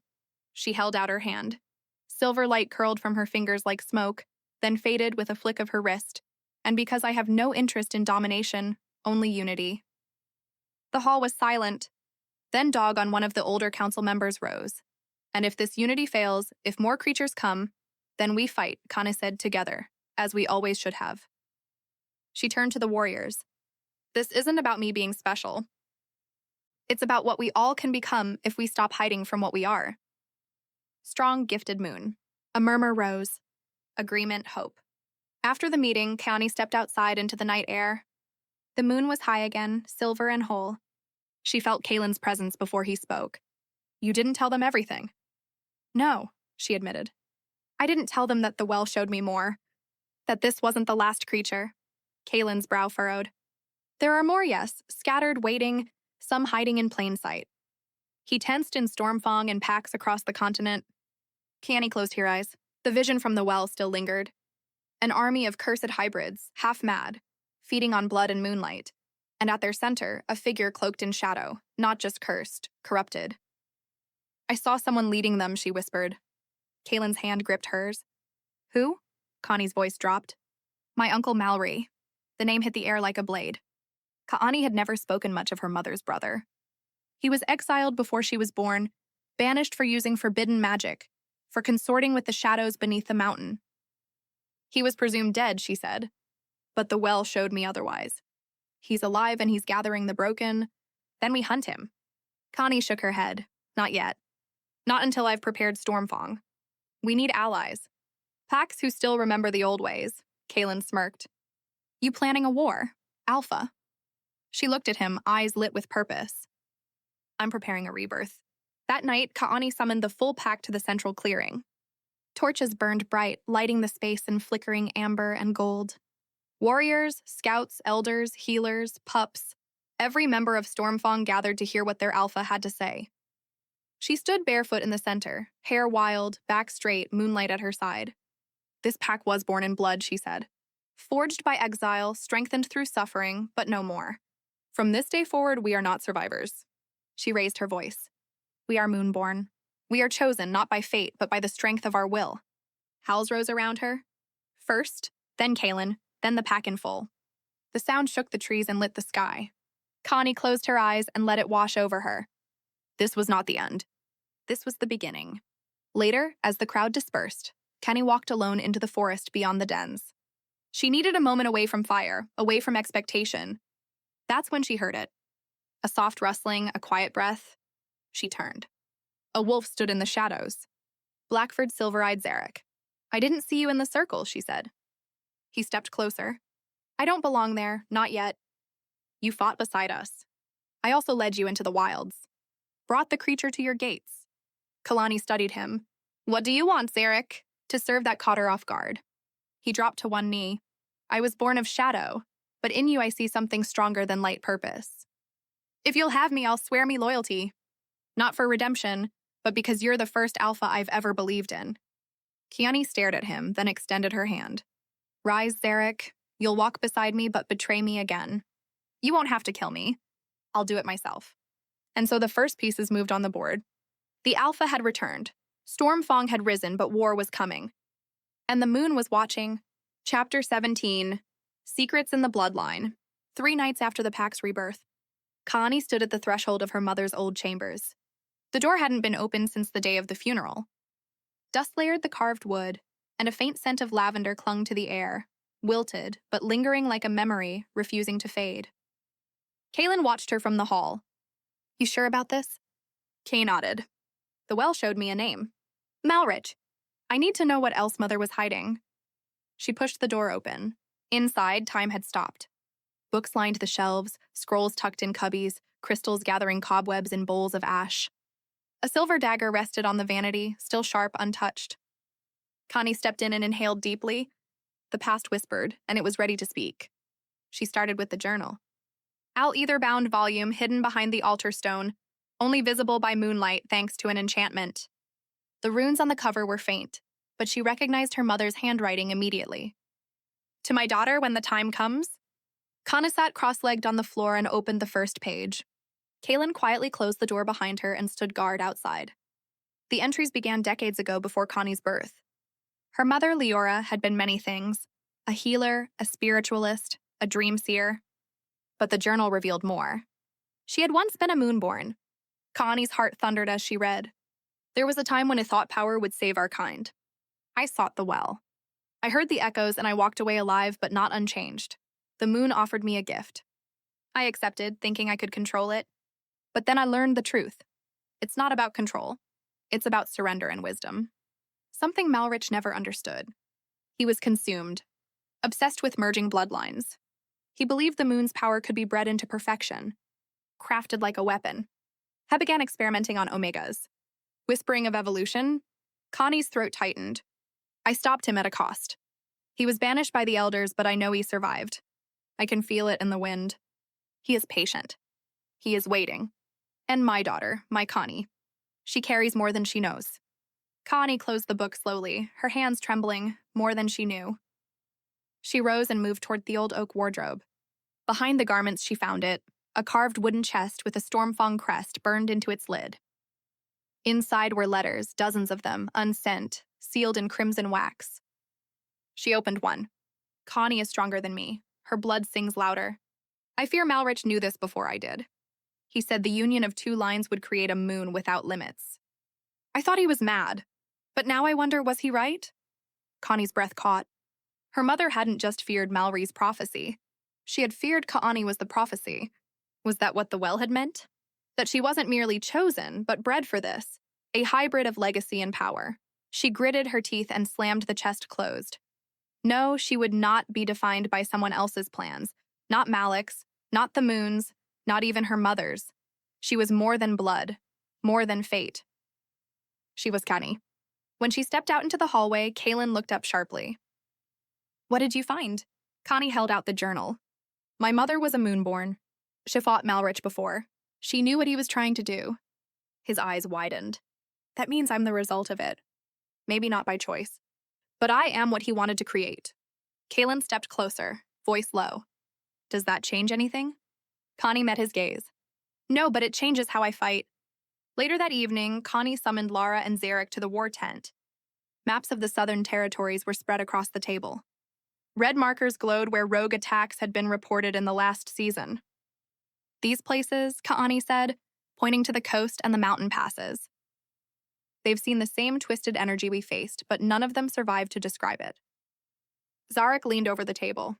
She held out her hand. Silver light curled from her fingers like smoke, then faded with a flick of her wrist. And because I have no interest in domination, only unity. The hall was silent. Then Dog on one of the older council members rose. And if this unity fails, if more creatures come, then we fight, Kana said together, as we always should have. She turned to the warriors. This isn't about me being special. It's about what we all can become if we stop hiding from what we are. Strong, gifted moon. A murmur rose. Agreement, hope. After the meeting, Kaelani stepped outside into the night air. The moon was high again, silver and whole. She felt Kaelin's presence before he spoke. You didn't tell them everything. No, she admitted. I didn't tell them that the well showed me more. That this wasn't the last creature. Kaelin's brow furrowed. There are more, yes, scattered, waiting, some hiding in plain sight. He tensed in Stormfang and packs across the continent. Kaelani closed her eyes. The vision from the well still lingered. An army of cursed hybrids, half mad, feeding on blood and moonlight. And at their center, a figure cloaked in shadow, not just cursed, corrupted. I saw someone leading them, she whispered. Kaelin's hand gripped hers. Who? Connie's voice dropped. My uncle Mallory. The name hit the air like a blade. Kaelani had never spoken much of her mother's brother. He was exiled before she was born, banished for using forbidden magic, for consorting with the shadows beneath the mountain. He was presumed dead, she said, but the well showed me otherwise. He's alive and he's gathering the broken. Then we hunt him. Connie shook her head. Not yet. Not until I've prepared Stormfang. We need allies. Packs who still remember the old ways. Kaelin smirked. You planning a war? Alpha. She looked at him, eyes lit with purpose. I'm preparing a rebirth. That night, Kaelani summoned the full pack to the central clearing. Torches burned bright, lighting the space in flickering amber and gold. Warriors, scouts, elders, healers, pups, every member of Stormfang gathered to hear what their alpha had to say. She stood barefoot in the center, hair wild, back straight, moonlight at her side. This pack was born in blood, she said. Forged by exile, strengthened through suffering, but no more. From this day forward, we are not survivors. She raised her voice. We are moonborn. We are chosen not by fate, but by the strength of our will. Howls rose around her. First, then Kaelin, then the pack in full. The sound shook the trees and lit the sky. Connie closed her eyes and let it wash over her. This was not the end. This was the beginning. Later, as the crowd dispersed, Kenny walked alone into the forest beyond the dens. She needed a moment away from fire, away from expectation. That's when she heard it. A soft rustling, a quiet breath. She turned. A wolf stood in the shadows. Blackford silver-eyed Zarek. I didn't see you in the circle, she said. He stepped closer. I don't belong there, not yet. You fought beside us. I also led you into the wilds. Brought the creature to your gates. Kaelani studied him. What do you want, Zarek? To serve that caught her off guard. He dropped to one knee. I was born of shadow, but in you I see something stronger than light purpose. If you'll have me, I'll swear me loyalty. Not for redemption, but because you're the first alpha I've ever believed in. Kaelani stared at him, then extended her hand. Rise, Zarek. You'll walk beside me, but betray me again. You won't have to kill me. I'll do it myself. And so the first pieces moved on the board. The Alpha had returned. Stormfang had risen, but war was coming. And the moon was watching. Chapter 17, Secrets in the Bloodline. 3 nights after the pack's rebirth, Kaelani stood at the threshold of her mother's old chambers. The door hadn't been opened since the day of the funeral. Dust layered the carved wood, and a faint scent of lavender clung to the air, wilted, but lingering like a memory, refusing to fade. Kaelin watched her from the hall. "You sure about this?" Kay nodded. "The well showed me a name. Malrich. I need to know what else Mother was hiding." She pushed the door open. Inside, time had stopped. Books lined the shelves, scrolls tucked in cubbies, crystals gathering cobwebs in bowls of ash. A silver dagger rested on the vanity, still sharp, untouched. Connie stepped in and inhaled deeply. The past whispered, and it was ready to speak. She started with the journal. Ether-bound volume hidden behind the altar stone, only visible by moonlight thanks to an enchantment. The runes on the cover were faint, but she recognized her mother's handwriting immediately. "To my daughter when the time comes?" Connie sat cross-legged on the floor and opened the first page. Kaelin quietly closed the door behind her and stood guard outside. The entries began decades ago before Connie's birth. Her mother, Leora, had been many things: a healer, a spiritualist, a dream seer. But the journal revealed more. She had once been a moonborn. Connie's heart thundered as she read. "There was a time when a thought power would save our kind. I sought the well. I heard the echoes and I walked away alive but not unchanged. The moon offered me a gift. I accepted, thinking I could control it. But then I learned the truth. It's not about control. It's about surrender and wisdom." Something Malrich never understood. He was consumed, obsessed with merging bloodlines. He believed the moon's power could be bred into perfection, crafted like a weapon. He began experimenting on omegas. Whispering of evolution, Connie's throat tightened. I stopped him at a cost. He was banished by the elders, but I know he survived. I can feel it in the wind. He is patient. He is waiting. And my daughter, my Connie. She carries more than she knows. Connie closed the book slowly, her hands trembling, more than she knew. She rose and moved toward the old oak wardrobe. Behind the garments she found it, a carved wooden chest with a Stormfang crest burned into its lid. Inside were letters, dozens of them, unsent, sealed in crimson wax. She opened one. "Connie is stronger than me. Her blood sings louder. I fear Malrich knew this before I did. He said the union of 2 lines would create a moon without limits. I thought he was mad, but now I wonder, was he right?" Connie's breath caught. Her mother hadn't just feared Malry's prophecy. She had feared Kaelani was the prophecy. Was that what the well had meant? That she wasn't merely chosen, but bred for this, a hybrid of legacy and power. She gritted her teeth and slammed the chest closed. No, she would not be defined by someone else's plans, not Malik's, not the moon's, not even her mother's. She was more than blood, more than fate. She was Connie. When she stepped out into the hallway, Kaelin looked up sharply. "What did you find?" Connie held out the journal. "My mother was a moonborn. She fought Malrich before. She knew what he was trying to do." His eyes widened. "That means I'm the result of it. Maybe not by choice. But I am what he wanted to create." Kaelin stepped closer, voice low. "Does that change anything?" Connie met his gaze. "No, but it changes how I fight." Later that evening, Connie summoned Lara and Zarek to the war tent. Maps of the southern territories were spread across the table. Red markers glowed where rogue attacks had been reported in the last season. "These places," Kaelani said, pointing to the coast and the mountain passes. "They've seen the same twisted energy we faced, but none of them survived to describe it." Zarek leaned over the table.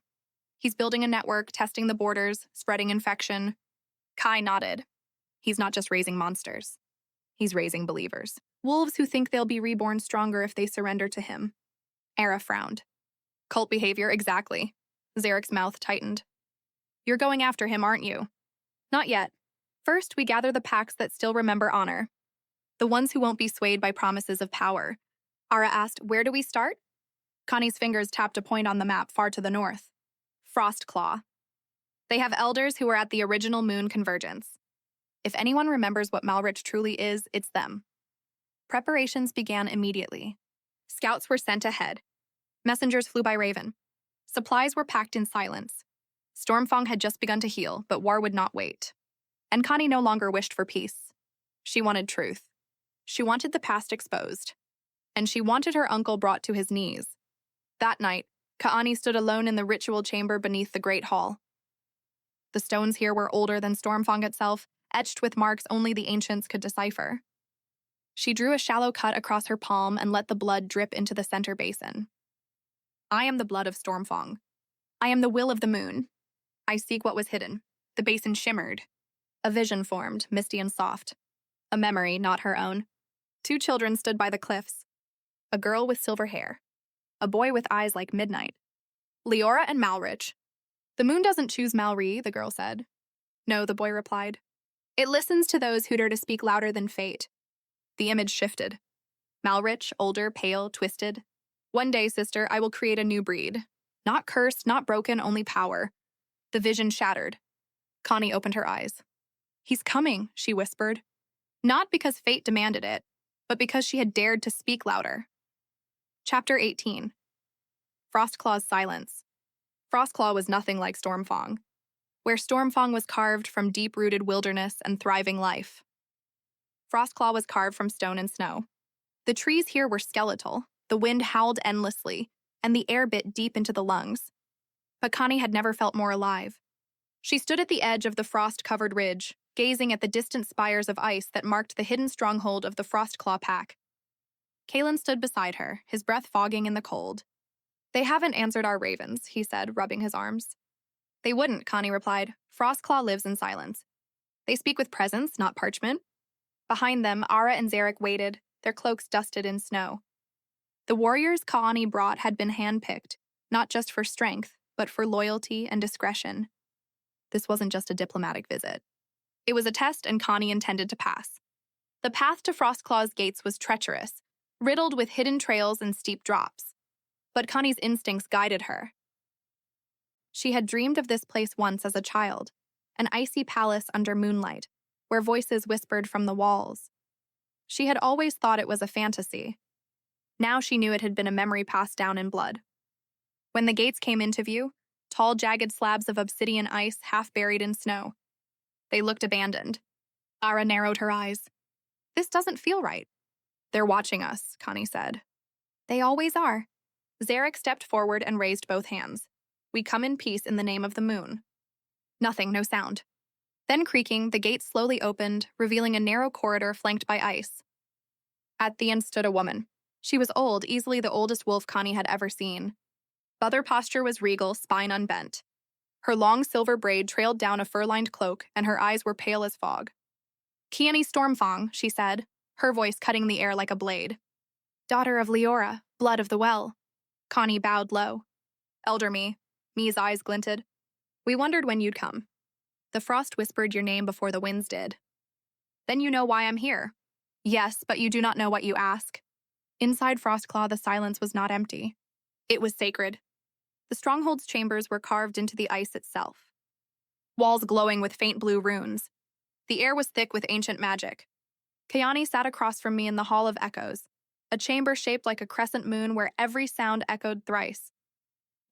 "He's building a network, testing the borders, spreading infection." Kai nodded. "He's not just raising monsters. He's raising believers. Wolves who think they'll be reborn stronger if they surrender to him." Era frowned. "Cult behavior, exactly." Zarek's mouth tightened. "You're going after him, aren't you?" "Not yet. First, we gather the packs that still remember honor. The ones who won't be swayed by promises of power." Ara asked, "Where do we start?" Connie's fingers tapped a point on the map far to the north. Frostclaw. They have elders who were at the original moon convergence. If anyone remembers what Malrich truly is, it's them. Preparations began immediately. Scouts were sent ahead. Messengers flew by Raven. Supplies were packed in silence. Stormfang had just begun to heal, but war would not wait. And Connie no longer wished for peace. She wanted truth. She wanted the past exposed. And she wanted her uncle brought to his knees. That night, Kaelani stood alone in the ritual chamber beneath the Great Hall. The stones here were older than Stormfang itself, etched with marks only the ancients could decipher. She drew a shallow cut across her palm and let the blood drip into the center basin. I am the blood of Stormfang. I am the will of the moon. I seek what was hidden. The basin shimmered. A vision formed, misty and soft. A memory, not her own. 2 children stood by the cliffs. A girl with silver hair. A boy with eyes like midnight. Leora and Malrich. The moon doesn't choose Malri, the girl said. No, the boy replied. It listens to those who dare to speak louder than fate. The image shifted. Malrich, older, pale, twisted. One day, sister, I will create a new breed. Not cursed, not broken, only power. The vision shattered. Connie opened her eyes. He's coming, she whispered. Not because fate demanded it, but because she had dared to speak louder. Chapter 18. Frostclaw's silence. Frostclaw was nothing like Stormfang, where Stormfang was carved from deep-rooted wilderness and thriving life. Frostclaw was carved from stone and snow. The trees here were skeletal, the wind howled endlessly, and the air bit deep into the lungs. But Connie had never felt more alive. She stood at the edge of the frost-covered ridge, gazing at the distant spires of ice that marked the hidden stronghold of the Frostclaw pack. Kaelin stood beside her, his breath fogging in the cold. They haven't answered our ravens, he said, rubbing his arms. They wouldn't, Connie replied. Frostclaw lives in silence. They speak with presence, not parchment. Behind them, Ara and Zarek waited, their cloaks dusted in snow. The warriors Kaelani brought had been handpicked, not just for strength, but for loyalty and discretion. This wasn't just a diplomatic visit. It was a test, and Connie intended to pass. The path to Frostclaw's gates was treacherous, riddled with hidden trails and steep drops. But Connie's instincts guided her. She had dreamed of this place once as a child, an icy palace under moonlight, where voices whispered from the walls. She had always thought it was a fantasy. Now she knew it had been a memory passed down in blood. When the gates came into view, tall, jagged slabs of obsidian ice half buried in snow. They looked abandoned. Ara narrowed her eyes. This doesn't feel right. They're watching us, Connie said. They always are. Zarek stepped forward and raised both hands. We come in peace in the name of the moon. Nothing, no sound. Then creaking, the gate slowly opened, revealing a narrow corridor flanked by ice. At the end stood a woman. She was old, easily the oldest wolf Connie had ever seen. Other posture was regal, spine unbent. Her long silver braid trailed down a fur-lined cloak, and her eyes were pale as fog. Kaelani Stormfang, she said, her voice cutting the air like a blade. Daughter of Leora, blood of the well. Connie bowed low. Elder me. Me's eyes glinted. We wondered when you'd come. The frost whispered your name before the winds did. Then you know why I'm here. Yes, but you do not know what you ask. Inside Frostclaw, the silence was not empty. It was sacred. The stronghold's chambers were carved into the ice itself. Walls glowing with faint blue runes. The air was thick with ancient magic. Kaelani sat across from me in the Hall of Echoes, a chamber shaped like a crescent moon where every sound echoed thrice.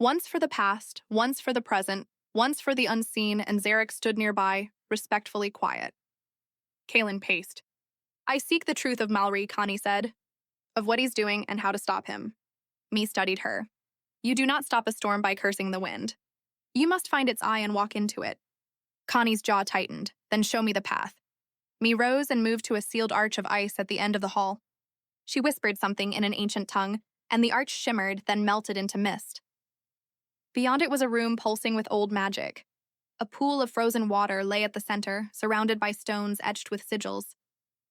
Once for the past, once for the present, once for the unseen, and Zarek stood nearby, respectfully quiet. Kaelin paced. I seek the truth of Malri, Connie said. Of what he's doing and how to stop him. Me studied her. You do not stop a storm by cursing the wind. You must find its eye and walk into it. Connie's jaw tightened, then show me the path. Me rose and moved to a sealed arch of ice at the end of the hall. She whispered something in an ancient tongue, and the arch shimmered, then melted into mist. Beyond it was a room pulsing with old magic. A pool of frozen water lay at the center, surrounded by stones etched with sigils.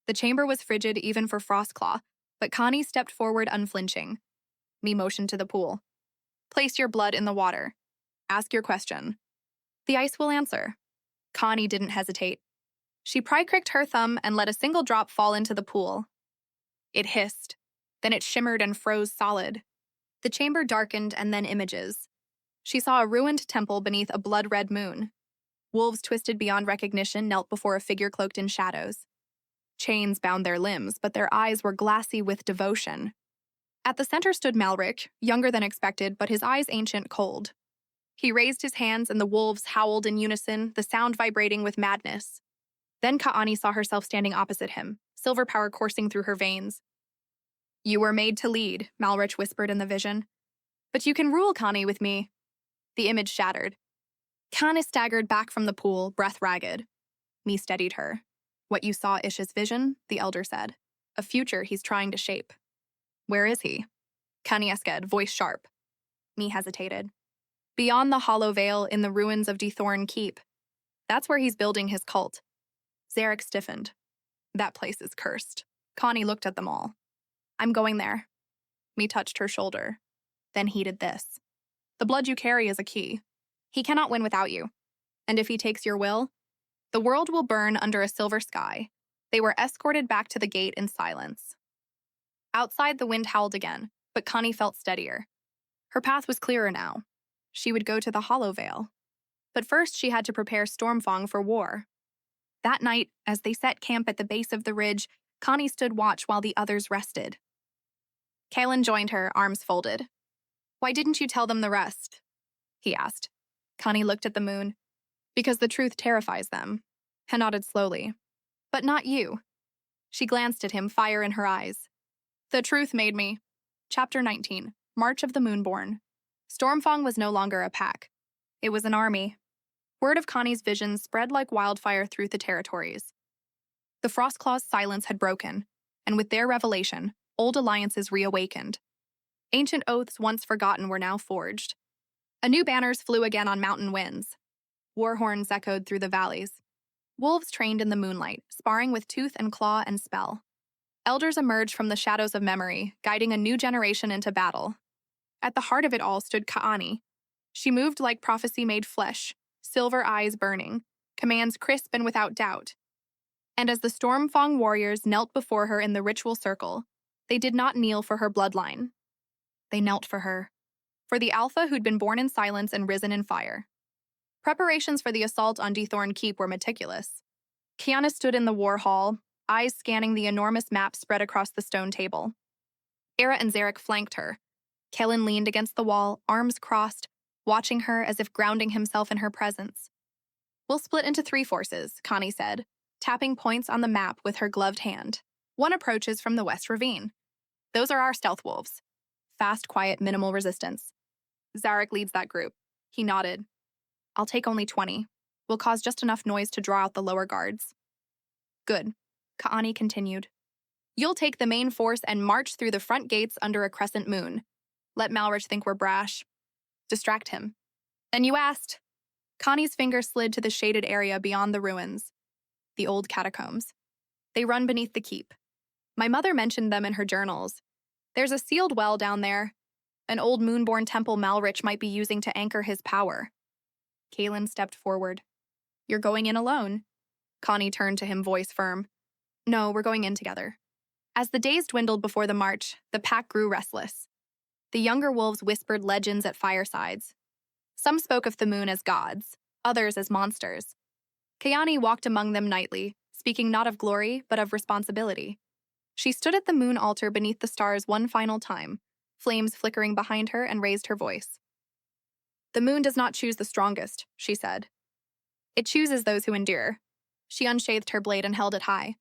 The chamber was frigid even for Frostclaw, but Connie stepped forward unflinching. Me motioned to the pool. Place your blood in the water. Ask your question. The ice will answer. Connie didn't hesitate. She pry-cricked her thumb and let a single drop fall into the pool. It hissed. Then it shimmered and froze solid. The chamber darkened and then images. She saw a ruined temple beneath a blood-red moon. Wolves twisted beyond recognition knelt before a figure cloaked in shadows. Chains bound their limbs, but their eyes were glassy with devotion. At the center stood Malrich, younger than expected, but his eyes ancient cold. He raised his hands and the wolves howled in unison, the sound vibrating with madness. Then Kaelani saw herself standing opposite him, silver power coursing through her veins. "You were made to lead," Malrich whispered in the vision. "But you can rule, Connie, with me." The image shattered. Connie staggered back from the pool, breath ragged. Me steadied her. "What you saw Ish's vision," the elder said. "A future he's trying to shape." "Where is he?" Connie asked, voice sharp. Me hesitated. "Beyond the hollow veil in the ruins of Dethorn Keep. That's where he's building his cult." Zarek stiffened. "That place is cursed." Connie looked at them all. "I'm going there." Me touched her shoulder, then heeded this. "The blood you carry is a key. He cannot win without you. And if he takes your will, the world will burn under a silver sky." They were escorted back to the gate in silence. Outside, the wind howled again, but Connie felt steadier. Her path was clearer now. She would go to the Hollow Vale. But first, she had to prepare Stormfang for war. That night, as they set camp at the base of the ridge, Connie stood watch while the others rested. Kaelin joined her, arms folded. "Why didn't you tell them the rest?" he asked. Connie looked at the moon. "Because the truth terrifies them." He nodded slowly. "But not you." She glanced at him, fire in her eyes. "The truth made me." Chapter 19, March of the Moonborn. Stormfang was no longer a pack. It was an army. Word of Connie's visions spread like wildfire through the territories. The Frostclaw's silence had broken, and with their revelation, old alliances reawakened. Ancient oaths once forgotten were now forged. Anew banners flew again on mountain winds. War horns echoed through the valleys. Wolves trained in the moonlight, sparring with tooth and claw and spell. Elders emerged from the shadows of memory, guiding a new generation into battle. At the heart of it all stood Kaelani. She moved like prophecy made flesh, silver eyes burning, commands crisp and without doubt. And as the Stormfang warriors knelt before her in the ritual circle, they did not kneel for her bloodline. They knelt for her. For the Alpha who'd been born in silence and risen in fire. Preparations for the assault on Dethorn Keep were meticulous. Kiana stood in the war hall, eyes scanning the enormous map spread across the stone table. Era and Zarek flanked her. Kaelin leaned against the wall, arms crossed, watching her as if grounding himself in her presence. "We'll split into 3 forces," Connie said, tapping points on the map with her gloved hand. "One approaches from the West Ravine. Those are our stealth wolves. Fast, quiet, minimal resistance. Zarek leads that group." He nodded. "I'll take only 20. We'll cause just enough noise to draw out the lower guards." "Good," Kaelani continued. "You'll take the main force and march through the front gates under a crescent moon. Let Malrich think we're brash. Distract him." "And you asked." Connie's finger slid to the shaded area beyond the ruins. The old catacombs. They run beneath the keep. My mother mentioned them in her journals. There's a sealed well down there. An old moonborn temple Malrich might be using to anchor his power. Kaelin stepped forward. "You're going in alone." Connie turned to him, voice firm. "No, we're going in together." As the days dwindled before the march, the pack grew restless. The younger wolves whispered legends at firesides. Some spoke of the moon as gods, others as monsters. Kaelani walked among them nightly, speaking not of glory, but of responsibility. She stood at the moon altar beneath the stars one final time, flames flickering behind her, and raised her voice. "The moon does not choose the strongest," she said. "It chooses those who endure." She unsheathed her blade and held it high.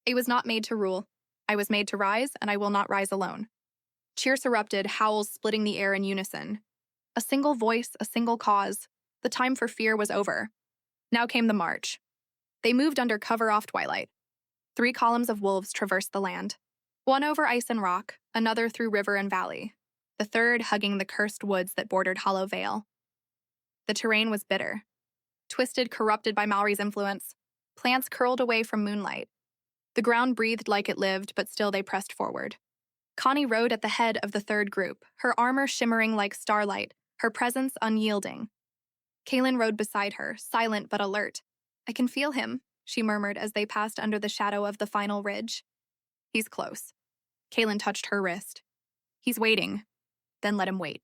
"It was not made to rule. I was made to rise, and I will not rise alone." Cheers erupted, howls splitting the air in unison. A single voice, a single cause. The time for fear was over. Now came the march. They moved under cover off twilight. 3 columns of wolves traversed the land. One over ice and rock, another through river and valley, the third hugging the cursed woods that bordered Hollow Vale. The terrain was bitter. Twisted, corrupted by Mallory's influence. Plants curled away from moonlight. The ground breathed like it lived, but still they pressed forward. Connie rode at the head of the third group, her armor shimmering like starlight, her presence unyielding. Kaelin rode beside her, silent but alert. "I can feel him," she murmured as they passed under the shadow of the final ridge. "He's close." Kaelin touched her wrist. "He's waiting." "Then let him wait.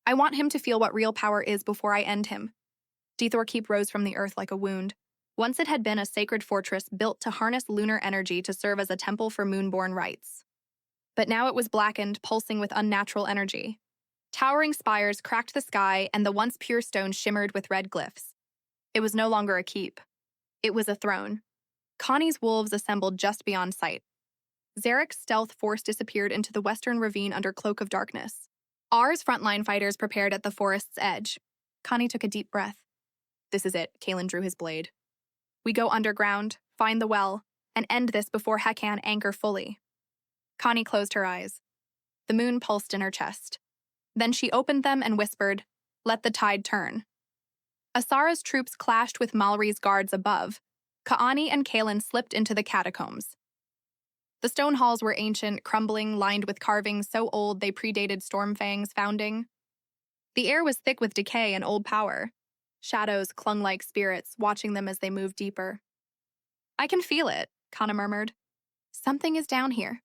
I want him to feel what real power is before I end him." Dethor Keep rose from the earth like a wound. Once it had been a sacred fortress built to harness lunar energy to serve as a temple for moonborn rites. But now it was blackened, pulsing with unnatural energy. Towering spires cracked the sky, and the once pure stone shimmered with red glyphs. It was no longer a keep. It was a throne. Connie's wolves assembled just beyond sight. Zarek's stealth force disappeared into the western ravine under cloak of darkness. R's frontline fighters prepared at the forest's edge. Connie took a deep breath. This is it, Kaelin drew his blade. We go underground, find the well, and end this before Heckan anchor fully. Connie closed her eyes. The moon pulsed in her chest. Then she opened them and whispered, "Let the tide turn." Asara's troops clashed with Malry's guards above. Kaelani and Kaelin slipped into the catacombs. The stone halls were ancient, crumbling, lined with carvings so old they predated Stormfang's founding. The air was thick with decay and old power. Shadows clung like spirits, watching them as they moved deeper. I can feel it, Kana murmured. Something is down here.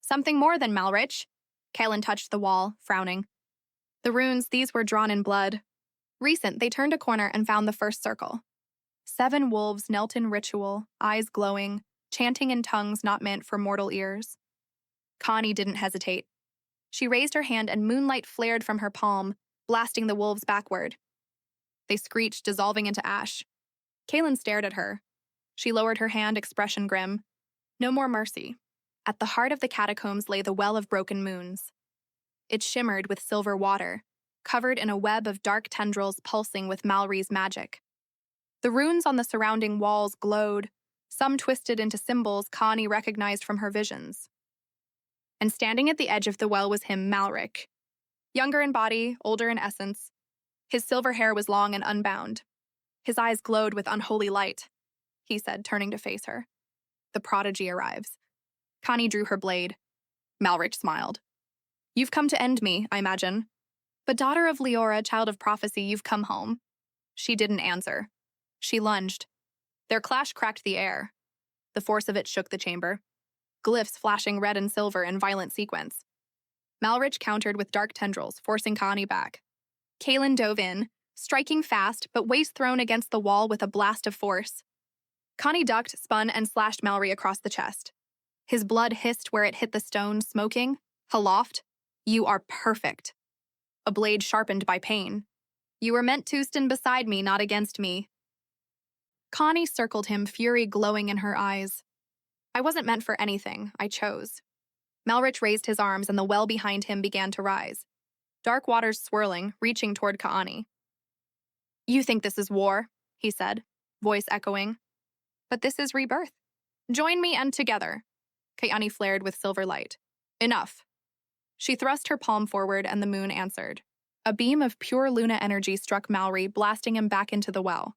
Something more than Malrich. Kaelin touched the wall, frowning. The runes, these were drawn in blood. Recent, they turned a corner and found the first circle. 7 wolves knelt in ritual, eyes glowing, chanting in tongues not meant for mortal ears. Connie didn't hesitate. She raised her hand and moonlight flared from her palm, blasting the wolves backward. They screeched, dissolving into ash. Kaelin stared at her. She lowered her hand, expression grim. No more mercy. At the heart of the catacombs lay the Well of Broken Moons. It shimmered with silver water, covered in a web of dark tendrils pulsing with Malry's magic. The runes on the surrounding walls glowed, some twisted into symbols Connie recognized from her visions. And standing at the edge of the well was him, Malrich. Younger in body, older in essence. His silver hair was long and unbound. His eyes glowed with unholy light, he said, turning to face her. The prodigy arrives. Connie drew her blade. Malrich smiled. You've come to end me, I imagine. But daughter of Leora, child of prophecy, you've come home. She didn't answer. She lunged. Their clash cracked the air. The force of it shook the chamber. Glyphs flashing red and silver in violent sequence. Malrich countered with dark tendrils, forcing Connie back. Kaelin dove in, striking fast, but waist thrown against the wall with a blast of force. Connie ducked, spun, and slashed Malry across the chest. His blood hissed where it hit the stone, smoking. Haloft, you are perfect. A blade sharpened by pain. You were meant to stand beside me, not against me. Connie circled him, fury glowing in her eyes. I wasn't meant for anything, I chose. Malrich raised his arms and the well behind him began to rise. Dark waters swirling, reaching toward Kaelani. You think this is war, he said, voice echoing. But this is rebirth. Join me and together. Kaelani flared with silver light. Enough. She thrust her palm forward and the moon answered. A beam of pure Luna energy struck Malry, blasting him back into the well.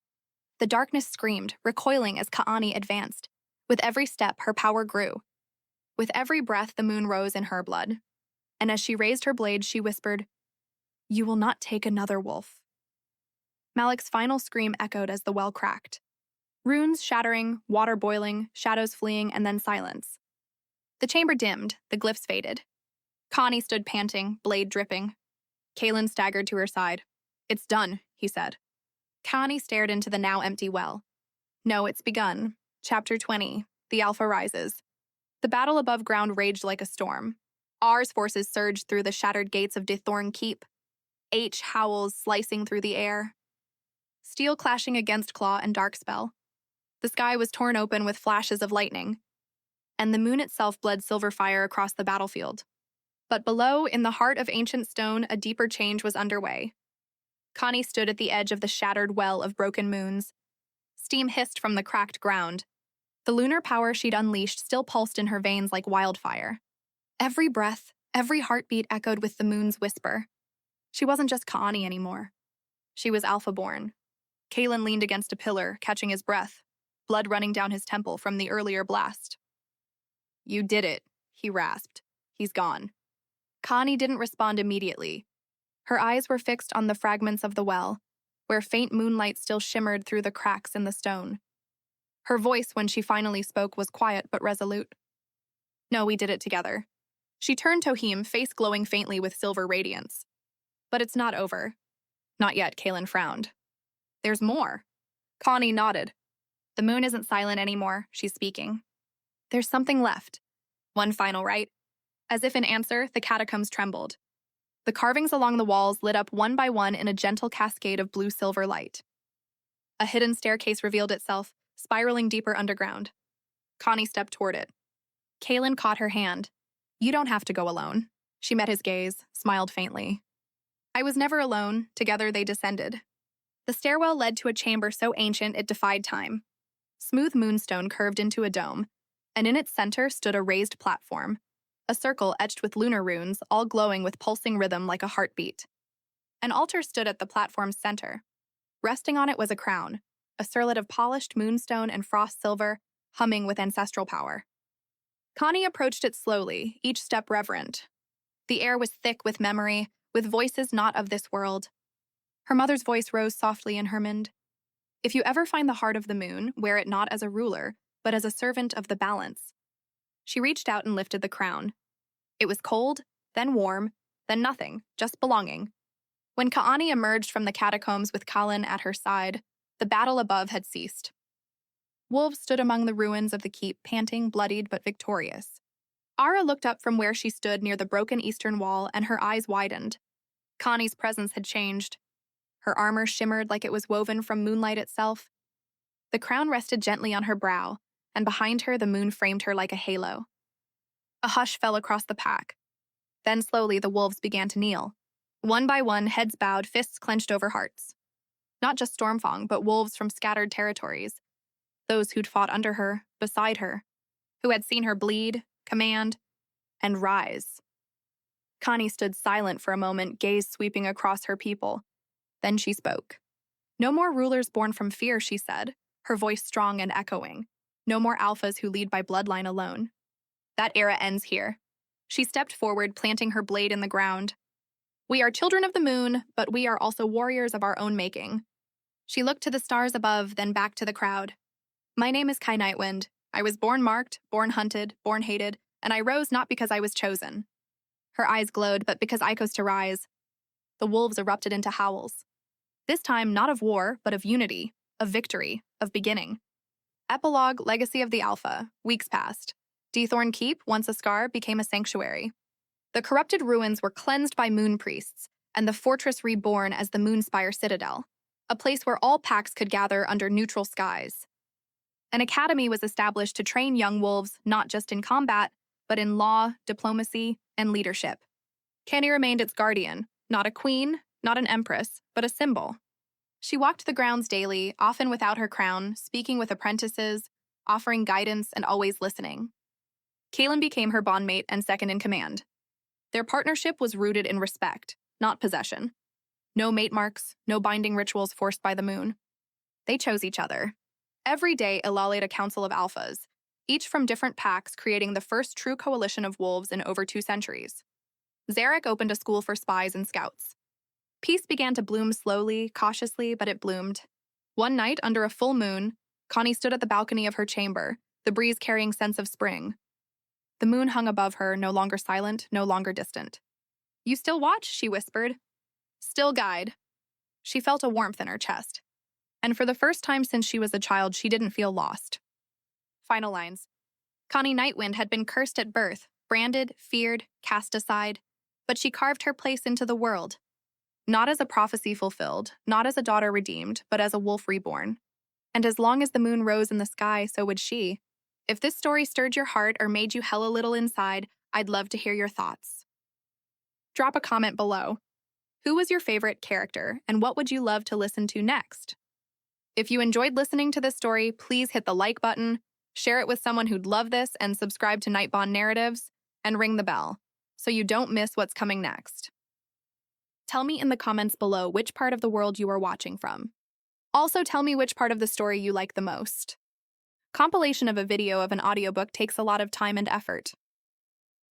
The darkness screamed, recoiling as Kaelani advanced. With every step, her power grew. With every breath, the moon rose in her blood. And as she raised her blade, she whispered, You will not take another wolf. Malik's final scream echoed as the well cracked. Runes shattering, water boiling, shadows fleeing, and then silence. The chamber dimmed, the glyphs faded. Connie stood panting, blade dripping. Kaelin staggered to her side. It's done, he said. Connie stared into the now empty well. No, it's begun. Chapter 20. The Alpha rises. The battle above ground raged like a storm. R's forces surged through the shattered gates of Dithorn Keep. H howls slicing through the air. Steel clashing against claw and darkspell. The sky was torn open with flashes of lightning. And the moon itself bled silver fire across the battlefield. But below, in the heart of ancient stone, a deeper change was underway. Connie stood at the edge of the shattered well of broken moons. Steam hissed from the cracked ground. The lunar power she'd unleashed still pulsed in her veins like wildfire. Every breath, every heartbeat echoed with the moon's whisper. She wasn't just Kaelani anymore. She was Alpha-born. Kaelin leaned against a pillar, catching his breath, blood running down his temple from the earlier blast. You did it, he rasped. He's gone. Connie didn't respond immediately. Her eyes were fixed on the fragments of the well, where faint moonlight still shimmered through the cracks in the stone. Her voice, when she finally spoke, was quiet but resolute. No, we did it together. She turned to him, face glowing faintly with silver radiance. But it's not over. Not yet, Kaelin frowned. There's more. Connie nodded. The moon isn't silent anymore, she's speaking. There's something left. One final rite. As if in answer, the catacombs trembled. The carvings along the walls lit up one by one in a gentle cascade of blue-silver light. A hidden staircase revealed itself, spiraling deeper underground. Connie stepped toward it. Kaelin caught her hand. You don't have to go alone. She met his gaze, smiled faintly. I was never alone. Together they descended. The stairwell led to a chamber so ancient it defied time. Smooth moonstone curved into a dome, and in its center stood a raised platform, a circle etched with lunar runes, all glowing with pulsing rhythm like a heartbeat. An altar stood at the platform's center. Resting on it was a crown, a circlet of polished moonstone and frost silver, humming with ancestral power. Connie approached it slowly, each step reverent. The air was thick with memory, with voices not of this world. Her mother's voice rose softly in Hermond. If you ever find the heart of the moon, wear it not as a ruler, but as a servant of the balance. She reached out and lifted the crown. It was cold, then warm, then nothing, just belonging. When Kaelani emerged from the catacombs with Kalin at her side, the battle above had ceased. Wolves stood among the ruins of the keep, panting, bloodied, but victorious. Ara looked up from where she stood near the broken eastern wall, and her eyes widened. Connie's presence had changed. Her armor shimmered like it was woven from moonlight itself. The crown rested gently on her brow, and behind her the moon framed her like a halo. A hush fell across the pack. Then slowly the wolves began to kneel. One by one, heads bowed, fists clenched over hearts. Not just Stormfang, but wolves from scattered territories. Those who'd fought under her, beside her, who had seen her bleed, command, and rise. Connie stood silent for a moment, gaze sweeping across her people. Then she spoke. No more rulers born from fear, she said, her voice strong and echoing. No more alphas who lead by bloodline alone. That era ends here. She stepped forward, planting her blade in the ground. We are children of the moon, but we are also warriors of our own making. She looked to the stars above, then back to the crowd. My name is Kai Nightwind. I was born marked, born hunted, born hated, and I rose not because I was chosen. Her eyes glowed, but because I chose to rise. The wolves erupted into howls. This time not of war, but of unity, of victory, of beginning. Epilogue, Legacy of the Alpha. Weeks passed. Deathorn Keep, once a scar, became a sanctuary. The corrupted ruins were cleansed by moon priests, and the fortress reborn as the Moonspire Citadel, a place where all packs could gather under neutral skies. An academy was established to train young wolves not just in combat, but in law, diplomacy, and leadership. Canny remained its guardian, not a queen, not an empress, but a symbol. She walked the grounds daily, often without her crown, speaking with apprentices, offering guidance, and always listening. Kaelin became her bondmate and second in command. Their partnership was rooted in respect, not possession. No mate marks, no binding rituals forced by the moon. They chose each other. Every day, Ilal led a council of alphas, each from different packs, creating the first true coalition of wolves in over 2 centuries. Zarek opened a school for spies and scouts. Peace began to bloom slowly, cautiously, but it bloomed. One night, under a full moon, Connie stood at the balcony of her chamber, the breeze carrying scents of spring. The moon hung above her, no longer silent, no longer distant. You still watch, she whispered. Still guide. She felt a warmth in her chest. And for the first time since she was a child, she didn't feel lost. Final lines. Connie Nightwind had been cursed at birth, branded, feared, cast aside, but she carved her place into the world. Not as a prophecy fulfilled, not as a daughter redeemed, but as a wolf reborn. And as long as the moon rose in the sky, so would she. If this story stirred your heart or made you hell a little inside, I'd love to hear your thoughts. Drop a comment below. Who was your favorite character, and what would you love to listen to next? If you enjoyed listening to this story, please hit the like button, share it with someone who'd love this, and subscribe to Nightbond Narratives, and ring the bell, so you don't miss what's coming next. Tell me in the comments below which part of the world you are watching from. Also, tell me which part of the story you like the most. Compilation of a video of an audiobook takes a lot of time and effort.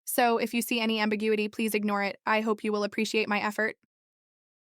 So if you see any ambiguity, please ignore it. I hope you will appreciate my effort.